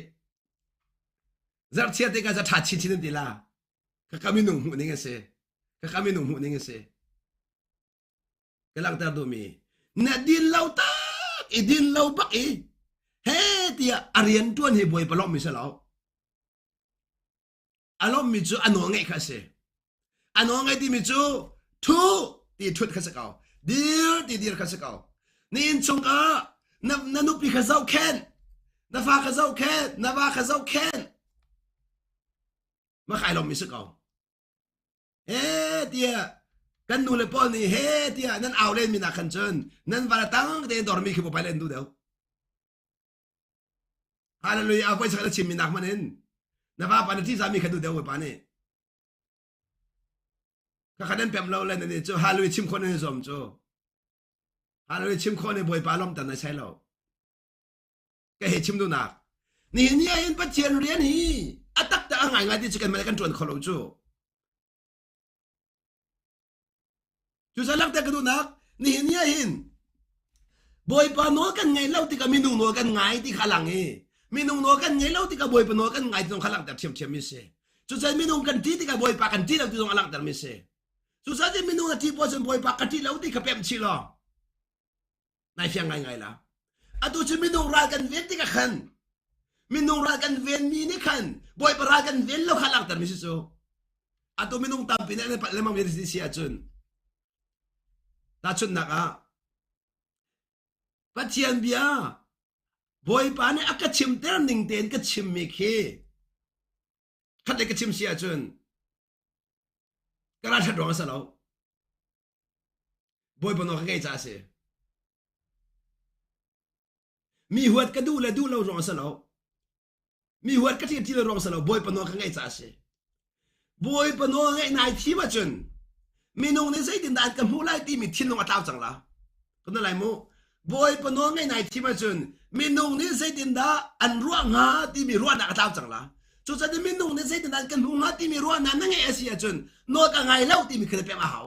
[SPEAKER 1] zar cher te ka za that chi chin dila ka kaminung hu ning ase ka kaminung hu ning ase kelang tar do mi na din lau tak din lau bak he tia arian tuan he boy palom mi sa lao alom mi chu ano ngai kha se ano ngai ti mi chu thu ti thut kha sa kaw dir kha sa kaw nin chung ka na nu pi kha zau khen na fa kha zau khen na ba kha zau khen ma khai lom mi sa kaw tiaกันนูเลยป้อนนี่เฮ้ที่นั่นเอาเล่นมีนักขันเชิญนั่นวันละตั้งเดินดอร์มีคือไปเล่นดูเดียวฮาเลลูยาไปสักชิมมีนักมันเองนะว่าปานที่สามีขันดูเดียวไปปานนี่ก็ขันนั้นเปี่ยมเราเล่นนี่จูฮาเลลูยาชิมคนนี่สมจูฮาเลลูยาชิมคนนี่บ่อยปาล้อมแต่ในใช่เราก็เห็นชิมดูนักนี่เนี่ยเห็นปัจเจียนเรียนนี่อัตักแต่ง่ายๆที่จะกันมากันจวนคนเราจูchú sa lắc ta cái nak ni hin ya hin boy pa no kan ngai lau ti ka minung no kan ngai ti khalang e minung no kan ngai lau ti ka boy pa no kan ngai ti khalang ta thiam mi se chú sa minung kan ti ka boy pa kan ti lau ti alang ta mi se chú sa ti minung na ti po chen boy pa kan ti lau ti ka pem chi lo nai fiang ngai la a tu chu minung ra kan ven ti ka khan minung ra kan ven mi ni khan boy pa ra kan ven lo khalang ta mi se so a tu minung tam pin na pa lemang mi si sia chun ta chun naka pathian bia boy pa ne aka chim ter ning ten ka chim mi khi khat le ka chim sia chun kara tha dong sa lo boy pa no ka cha se mi huat ka du lo rong sa lo mi huat ka ti lo rong sa lo boy pa no ka cha se boy pa no ngai nai thi ma chun minung ne sai din dan kan hu lai ti mi thin long atao chang la ko na lai mo บอยปนงไงไหนที่มาจนมีนุ่งนี่ใส่ดินดาอันรัวงาที่มีรัวหนักตามจังละจุดจะมีนุ่งนี่ใส่ดินดากันหัวงาที่มีรัวนั้นนั่งไงเสียจนโนดอะไรเล่าที่มีเคยเป็นมาเขา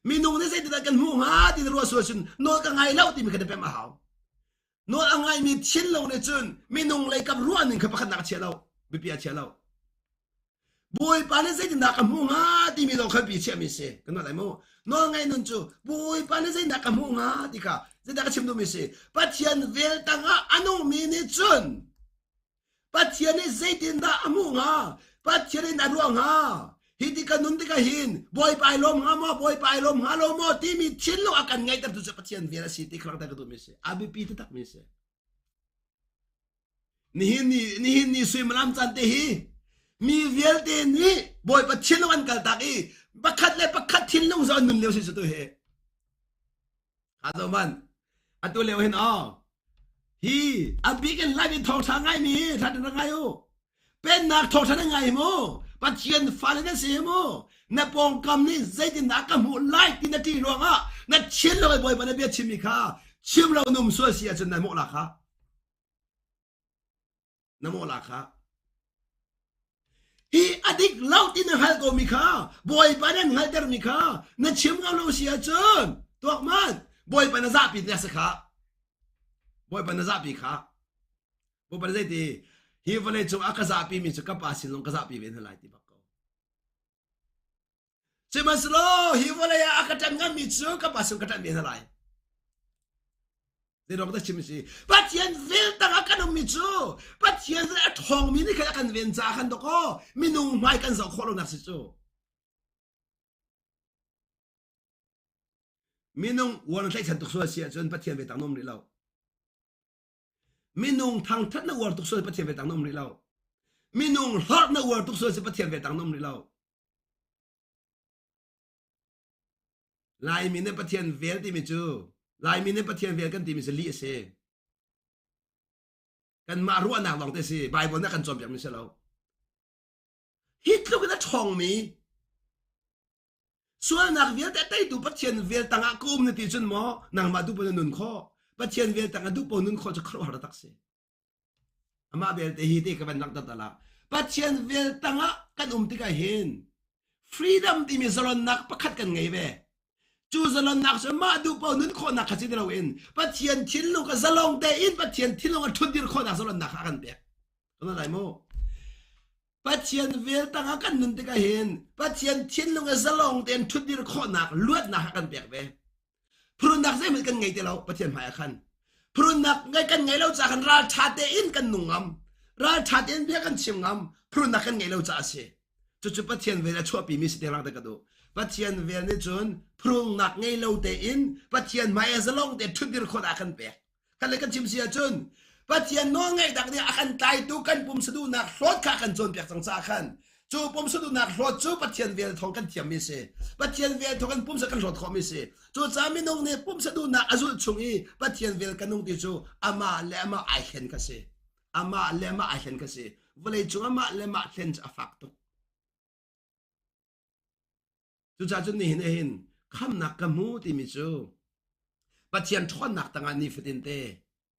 [SPEAKER 1] มีนุ่งนี่ใส่ดินดากันหัวงาที่รัวสวยจนโนดอะไรเล่าที่มีเคยเป็นมาเขาโนดอะไรมีชิ้นลงในจนมีนุ่งเลยกับรัวหนึ่งคือประคันนักเชียเราบิเปียเชียเราบอยปานนี่ใส่ดินดากันหัวงาที่มีเราเคยปีเชียมีเสกันอะไรมั้งโนไงนั่นจูบอยปานนี่ใส่ดินดากันหัวงาที่ค่ะจะได้ก็ชิมดูมิสิปัจจัยเวลตังอ่ะอันนู้นมีนิจุนปัจจัยนี้ใจดินดาอมุงอ่ะปัจจัยนี้นัดวงอ่ะฮิติกันนุนติกันหินบอยไปลมหามาบอยไปลมหาลมที่มีชิ้นลูกอากันไงแต่ดูจะปัจจัยเวลสิที่ครั้งแต่ก็ดูมิสิอาบิปีตักมิสินี่สุยมลำจันเตฮีมีเวลเตนี่บอยปัจจัยลูกอันกันตักอีปักขัดเลยปักขัดชิ้นลูกจะนุ่มเลี้ยวสิสุดตัวเฮอาตมันอันตัวเลวเห็นอ๋อฮีอันบีกันไล่เป็นทองทางไงมีท่านยังไงโอเป็นนักทองทางยังไงโมปัจเจียนฟ้าเลยนะเสียโมนับปองกำนี่ใจดินนักกำหูไล่ที่นาทีรวงอ่ะนัดเชียนเราไปบ่อยปันเบียชิมิค่ะชิมเราหนุ่มสวยเสียจนนายโมล่ะค่ะนายโมล่ะค่ะฮีอดีตเล่าที่นั่งฮัลโกมิค่ะบ่อยปันนั่งฮัลเดอร์มิค่ะนัดชิมเราเสียจนตัวมันบ่อยปันจะปิดเนี่ยสักค่ะบอยปันจับปีค่ะบอยปันใจดีฮีวันนี้จงอักษรปีมีจุกป้าสิลงกษรปีเป็นอะไรที่บักเขาใช่ไหมสโลฮีวันนี้อักษรงานมีจุกป้าสิลงกษรเป็นอะไรเดี๋ยวเราต้องชิมสิปัจจัยเวลตั้งอักษรมีจุปัจจัยเรื่องทองมีนี่แค่อักษรเวียนจากกันตก็มีนุ่งไม่กันสองคนลงนักสิจุมีนุ่งวันนี้ใช้ฉันตุกส่วนเสียจนปัจจัยเวตั้งนุ่มนี่เรามีนุ่งทางทัดนวร์ตุกส่วนปัจจัยเวตั้งนุ่มนี่เรามีนุ่งฮอดนวร์ตุกส่วนปัจจัยเวตั้งนุ่มนี่เราลายมีในปัจจัยเวที่มีจูลายมีในปัจจัยเวกันที่มีสลีเสกันมารู้อันหนักลองแต่สิใบบนนักกันจอมอย่างมิเสเราฮิตลูกนั้นทองมีส่วนนักเวแต่ได้ดูปัจจัยเวตั้งอากุมในที่จนหมอนังมาดูปนนุนข้อปัจจัยเวตั้งดูปนนุนข้อจะครบหาตักเสอามาเวแต่ฮิตก็เป็นนักตัดตลาปัจจัยเวตั้งกันติกาเห็นฟรีดัมที่มีสลอนนักประคัดกันไงเวจูสลอนนักจะมาดูปนนุนข้อนักขัดที่เราเองปัจจัยทิ้งลงกับสลองแต่อินปัจจัยทิ้งลงกับทุนดีข้อนักสลอนนักกันเปียตรงนั้นไรโมปัจจัยเวตั้งกันนุนติกาเห็นปัจจัยทิ้งลงกับสลองแต่ทุนดีข้อนักลวดนักกันเปียเวพรุนนักใช่เหมือนกันไงแต่เราปัจจัยหมายคันพรุนนักไงกันไงเราจะกันราชาเตอินกันนุ่งำราชาเตอินเพียกันชิมงำพรุนนักกันไงเราจะเสียจุดปัจจัยเวลาชั่วปีมิสเตอร์ลังตะกันดูปัจจัยเวลนี่จนพรุนนักไงเราเตอินปัจจัยหมายจะลงเตทุนดีคนอากันเปียกันเลยกันชิมเสียจนปัจจัยน้องไงดักเนี่ยอากันตายตุกันปุ่มสะดุนักรถขากันจนเปียกสังสารกันจูปุ่มสะดุนักรถจูปัจจัยเวลทองกันเทียมมิเสปัจจัยเวลทองกันปุ่มสะกันรถขอมิเสจูจามินงเนี่ยปุ่มสะดุนักอาจุลชงอีปัจจัยเวลกันนงที่จูอามาเลมาไอเห็นกันเสอามาเลมาไอเห็นกันเสเวลาจูอามาเลมาเห็นจะฟักตุจูจาจุนนี่เห็นคำนักกมูที่มิจูปัจจัยทอนนักต่างอันนี้ฟิตินเต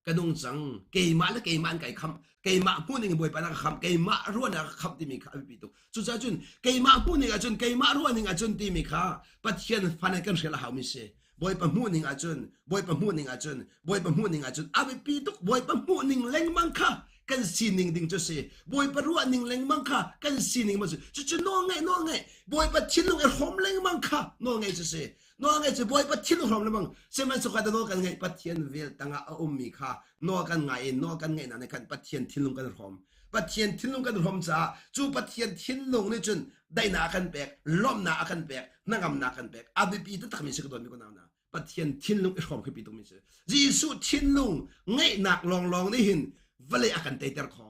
[SPEAKER 1] กระดงจังเกยมาและเกยมันไก่คำเกยมาพูดหนึ่งบ่อยปนักคำเกยมาร้วนคำที่มีข้าพิตุสุดท้ายจุนเกยมาพูดหนึ่งจุนเกยมาร้วนหนึ่งจุนที่มีข้าปัจจัยฟันกันเสียละหามิเสบ่อยปะพูดหนึ่งจุนบ่อยปะพูดหนึ่งจุนบ่อยปะพูดหนึ่งจุนอาไปพิตุบ่อยปะพูดหนึ่งเล็งมังค่ะกันสีหนึ่งดิ่งจะเสียบ่อยปะร้วนหนึ่งเล็งมังค่ะกันสีหนึ่งมาสิจุนน้องไงบ่อยปะชิ้นลงไอ้หอมเล็งมังค่ะน้องไงจะเสียน้องไงจะบ่อยปะชิ้นลงหอมเล็งมังเสียมันสุขแต่น้องกันไงปัจจัยเวลตั้งอามีข้านอกันไงนั่นกันปัจจัยทิ้งลงกันหอมปัจจัยทิ้งลงกันหอมจ้าจูปัจจัยทิ้งลงนี่จนได้นากันแบกล้อมนากันแบกนั่งนากันแบกอาบิปีตักมีสิ่งตัวมีคนเอาปัจจัยทิ้งลงหอมคือปีตรงนี้สิจีสุทิ้งลงไงนักลองนี่เห็นเวลากันเตะคอ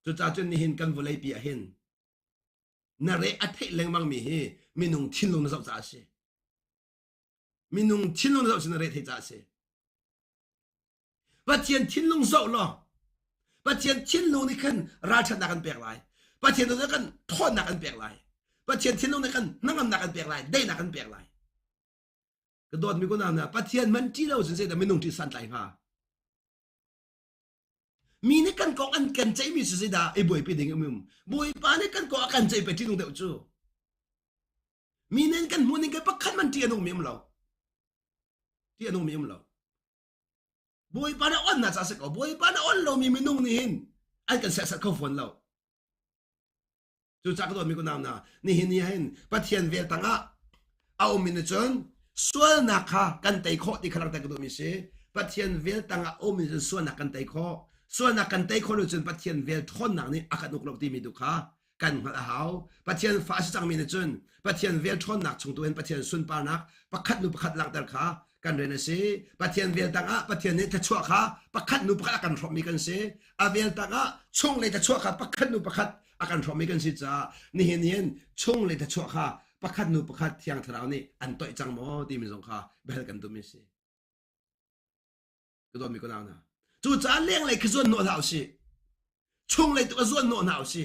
[SPEAKER 1] จูจ้าจนนี่เห็นกันเวลาปีเห็นนาเรอธิเลงมังมีเฮมีนุ่งทิ้งลงนะสับจ้าสิมีนุ่งทิ้งลงนะสับสินาเรที่จ้าสิปัจจัยทิ้งลงโซ่หรอปัจจัยทิ้งลงนี่กันราชนักกันเปียกไหลปัจจัยนั้นกันทอดนักกันเปียกไหลปัจจัยทิ้งลงนี่กันนั่งนักกันเปียกไหลได้นักกันเปียกไหล ก็โดนมีคนนั้นนะปะเทียนมันจีเราสินเสียแต่ไม่นุ่งที่สันไหลฮะมีในกันก็อันกันใจมีสุดดาไอ้บวยไปดิ่งมุมบวยป้าในกันก็อันใจไปที่นุ่งเดียวจูมีในกันมูนี่กันปักขันมันที่นุ่งมีมเราที่นุ่งมีมเราบวยป้าน่ะอ่อนน่ะจ้าสิก็บวยป้าน่ะอ่อนเรามีนุ่งนี่เห็นอันกันเสียสักเขาฝนเราจูจักก็โดนมีคนนั้นนะนี่เห็นนี่เห็นปะเทียนเวลตังอ่ะเอามินจนส่วนนักค่ะกันไตโคที่ขลังแต่ก็โดนมีเสียปะเทียนเวลตังอ่ะเอามินจนส่วนนักกันไตโคส่วนนักกันไตโครู้จนปะเทียนเวลทนนักนี่อาการนุกลกที่มีดุค่ะกันหัวหาวปะเทียนฟ้าจังมินจนปะเทียนเวลทนนักชงตัวเองปะเทียนส่วนปานักปะคัดนุปะคัดหลังแต่ค่ะกันเรนเสียปะเทียนเวลตังอ่ะปะเทียนนี่จะชั่วค่ะปะคัดนุปะคัดกันพร้อมมีกันเสียอาเวลตังอ่ะชงเลยจะชั่วค่ะปะคัดนุปะคัดอาการพร้อมมีกันสิจ้านี่เห็นชงเลยจะชั่วค่ะปะคัดนุปะคัดเที่ยงทราวนี่อันต่อยจังโมที่มีสงค่ะเบลกันตัวมีสิก็โดนมีคนเอานะจู่จ้าเลี้ยงเลยคือส่วนโน้ตเอาสิชงเลยตัวส่วนโน้ตเอาสิ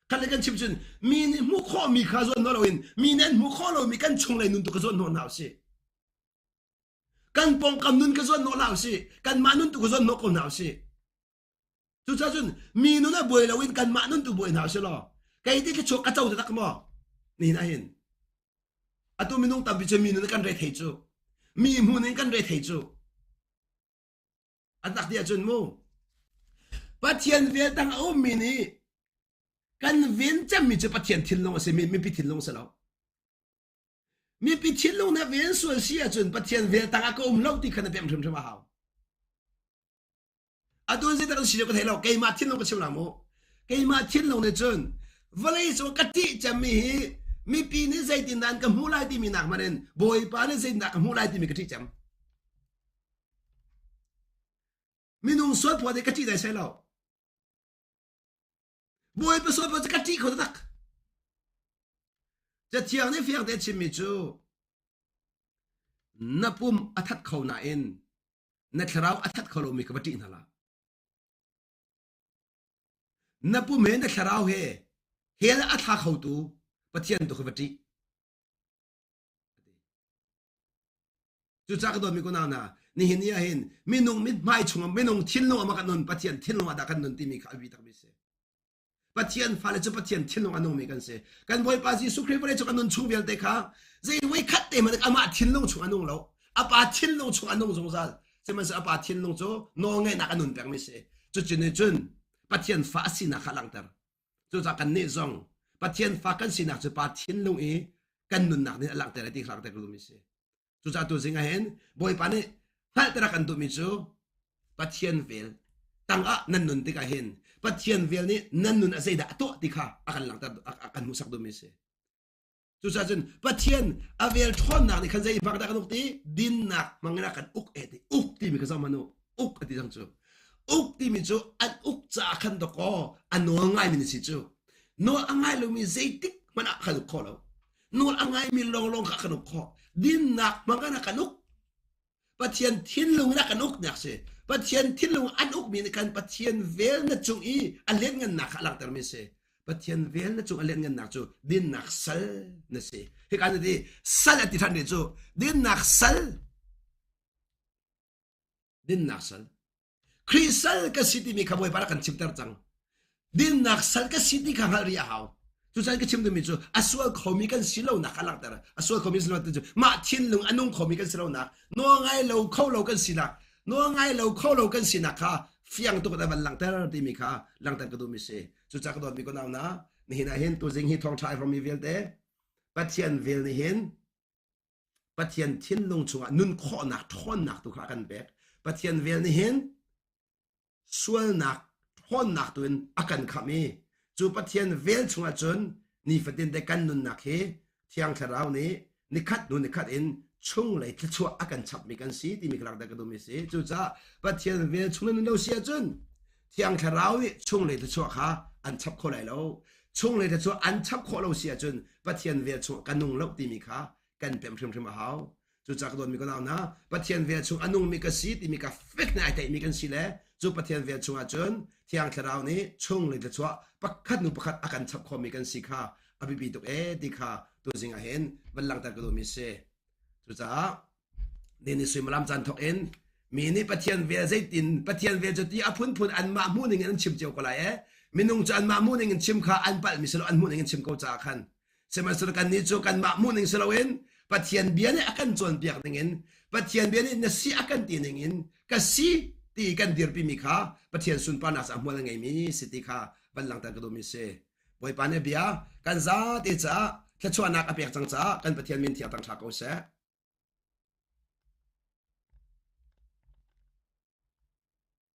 [SPEAKER 1] กันเลยกันชิบจนมีมุขข้อมีข้าส่วนโน้ตเราเองมีเน้นมุขข้อเรามีกันชงเลยนุ่นตัวส่วนโน้ตเอาสิกันปองกำนุ่นก็ส่วนโน้ตเอาสิกันมานุ่นตัวส่วนโน้ตคนเอาสิจู่จ้าจนมีนุ่นน่ะบ่อยเราเองกันมานุ่นตัวบ่อยเอาสิหรอไก่ที่จะชกกระเจ้าจะตักมั้งนี่นะเห็นอะตัวมีนุ่งตามไปจะมีนุ่นกันเรทเฮจูมีมูนกันเรทเฮจูอันตักเดียจนมูปะเทียนเวียตังเอามีนี่กันเวียนจะมีจะปะเทียนทิ้งลงสิมีปิทิ้งลงสิแล้วมีปิทิ้งลงนะเวียนส่วนเสียจนปะเทียนเวียตังก็เล่าที่ขนาดเป็นทำมาหาวอะตัวนี้ตั้งสิจะก็เห็นเราเกยมาทิ้งลงก็ชิมละมูเกยมาทิ้งลงเนี่ยจนวันนี้ส่วนกติจะมีปีนี้ใจดินดันกับมูลายที่มีหนักมาเรนบอยปานี่ใจหนักกับมูลายที่มีกติจำมีนุ่งสวดพอได้กติได้ใช่แล้วบอยไปสวดพอจะกติเขาตักจะเที่ยงนี่เฟียงเด็ดชิมิจูนับปุ่มอัฐัดเขาหน้าเอ็นนักเราอัฐัดเขาลงมีกตินั่นละนับปุ่มเห็นนักเราเฮละอัฐัดเขาตูปะเทียนตัวกติจู่จักรโดนมีคนเอานะนี่เห็นยังเห็นมีนุ่งมิดไม่ชงมีนุ่งทิ้งลงมากันนนปะเทียนทิ้งลงมาดักกันนนที่มีข้าววิตามินเสปะเทียนฟ้าเลยจะปะเทียนทิ้งลงมานุ่งมีกันเสกันบ่อยป้าจีสุครีบเลยจะกันนนชงเวียนเตะค่ะจะไว้คัดเตะมันอามาทิ้งลงชงอันนุ่งแล้วอาป้าทิ้งลงชงอันนุ่งสงสารใช่ไหมสิอาป้าทิ้งลงโจน้องไงนักกันนนแปลงไม่เสจุดจุดนี้จุนปะเทียนฟ้าสินักขลังเตอร์จู่จักกันเนี่ยซองปะเทียนฟ้ากันสินักจะป้าทิ้งลงกันนนนักเนี่ยหลังเตอร์ที่ขลังเตอร์ก็ไม่เสจู่จักตัวสิงห์เห็นบ่อยป้าเนี่ยฮัลตระกันตัวมิจูปะเทียนเวลตั้งอ่ะนั่นนุนติกาเห็นปะเทียนเวลนี่นั่นนุนอะไรด่าตัวติกาอากันหลังตาอากันมุสักตัวมิเสจู่จักจนปะเทียนอเวลทอนนักนี่ขันใจบักตากันอุกตีดินนักมังนักกันอุกเอติอุกตีมีกระซามานุอุกอติจังจูอุกตีมิจูอันอุกจะขันตะกออันนัวง่ายมินิสิจูนัวง่ายเรามีใจติกมันอักขันอุกข้อแล้วนัวง่ายมีลงขันอุกข้อดินนักมังนักกันอุกปะเทียนทิ้งลงนักกันอุกเนี่ยสิปะเทียนทิ้งลงอันอุกมีในการปะเทียนเวลนั่นจงอันเล่นเงินหนักหลังแต่ไม่เสปะเทียนเวลนั่นจงอันเล่นเงินหนักจูดินหนักสัลนั่นสิเหตุการณ์นี้สัลที่ท่านเรียกจูดินหนักสัลดินหนักสัลคริสตัลก็สิที่มีขบวนparaกันชิมตร์จังดินหนักสัลก็สิที่ข้างหริยาเขาจู่ใจก็ชิมดูมิจูอสวลเขามีกันสิเราหนักหลังแต่อสวลเขามีสิเราตัวจูมาทิ้งลงอันนุ่งเขามีกันสิเราหนักนัวไงเราเข้าเรากันสินักนัวไงเราเข้าเรากันสินักค่ะเฟียงตัวแต่บันหลังแต่เราที่มีค่ะหลังแต่ก็ดูมิเสจู่ใจก็โดนมีคนเอานะนี่เห็นตัวจริงที่ทองชายพร้อมมีเวลเต้ปะเทียนเวลนี่เห็นปะเทียนทิ้งลงชัวนุ่นข้อหนักท่อนหนักตัวขากันแบกปะเทียนเวลนี่เห็นส่วนหนักท่อนหนักตัวอากันขมีจูปะเทียนเวลชัวจนนี่ฝันเด็กกันนุ่นหนักเฮเที่ยงคราวนี้นิคัดนุ่นนิคัดอินช่วงเลยที่ชัวอากันฉับมีกันสีที่มีกลางแต่ก็ดูมีสีจู่จ้าปะเทียนเวลช่วงนั้นเราเสียจนเที่ยงคราวนี้ช่วงเลยที่ชัวค่ะอันฉับคนไหลแล้วช่วงเลยที่ชัวอันฉับคนเราเสียจนปะเทียนเวลชัวกันนุ่งเราที่มีค่ะกันเป็นพรมมาหาวจู่จ้าก็โดนมีกันเอานะปะเทียนเวลชัวอันนุ่งมีกันสีที่มีกันเฟกในไอแต่มีกันสีแล้วจู่ปะเทียนเวลชัวจนเที่ยงคราวนี้ช่วงเลยที่ชัวปักขัดนุปักขัดอาการฉับคนมีกันสีค่ะอภิปีตุเอติค่ะตัวสิ่งเห็นวันหลังแต่ก็ดูมีเสจู่จ้า นี่นี่สุยมาลำจันทกเอ็นมีนี่ปะเทียนเวียใจตินปะเทียนเวียจะตีอพุนพุนอันมามูนึงอันชิมเจียวก็ไรมินุงจะอันมามูนึงอันชิมขาอันปัลมิสโลอันมูนึงอันชิมก็จะขันเสมาสุรกันนี้จูกันมามูนึงสโลเอ็นปะเทียนเบียนี่อากันจวนเปียกนึงอินปะเทียนเบียนี่นสีอากันตีนึงอินก็สีตีกันเดียร์ปีมีขาปะเทียนสุนปานัสอัมมัวไงมีสิติขาบัลลังตากระโดมิเซบอยปานเบียกันซาติจ้าแค่ชวนนักอเปียกจังจ้ากันปะเทียนมินเทียตังชาโกเซ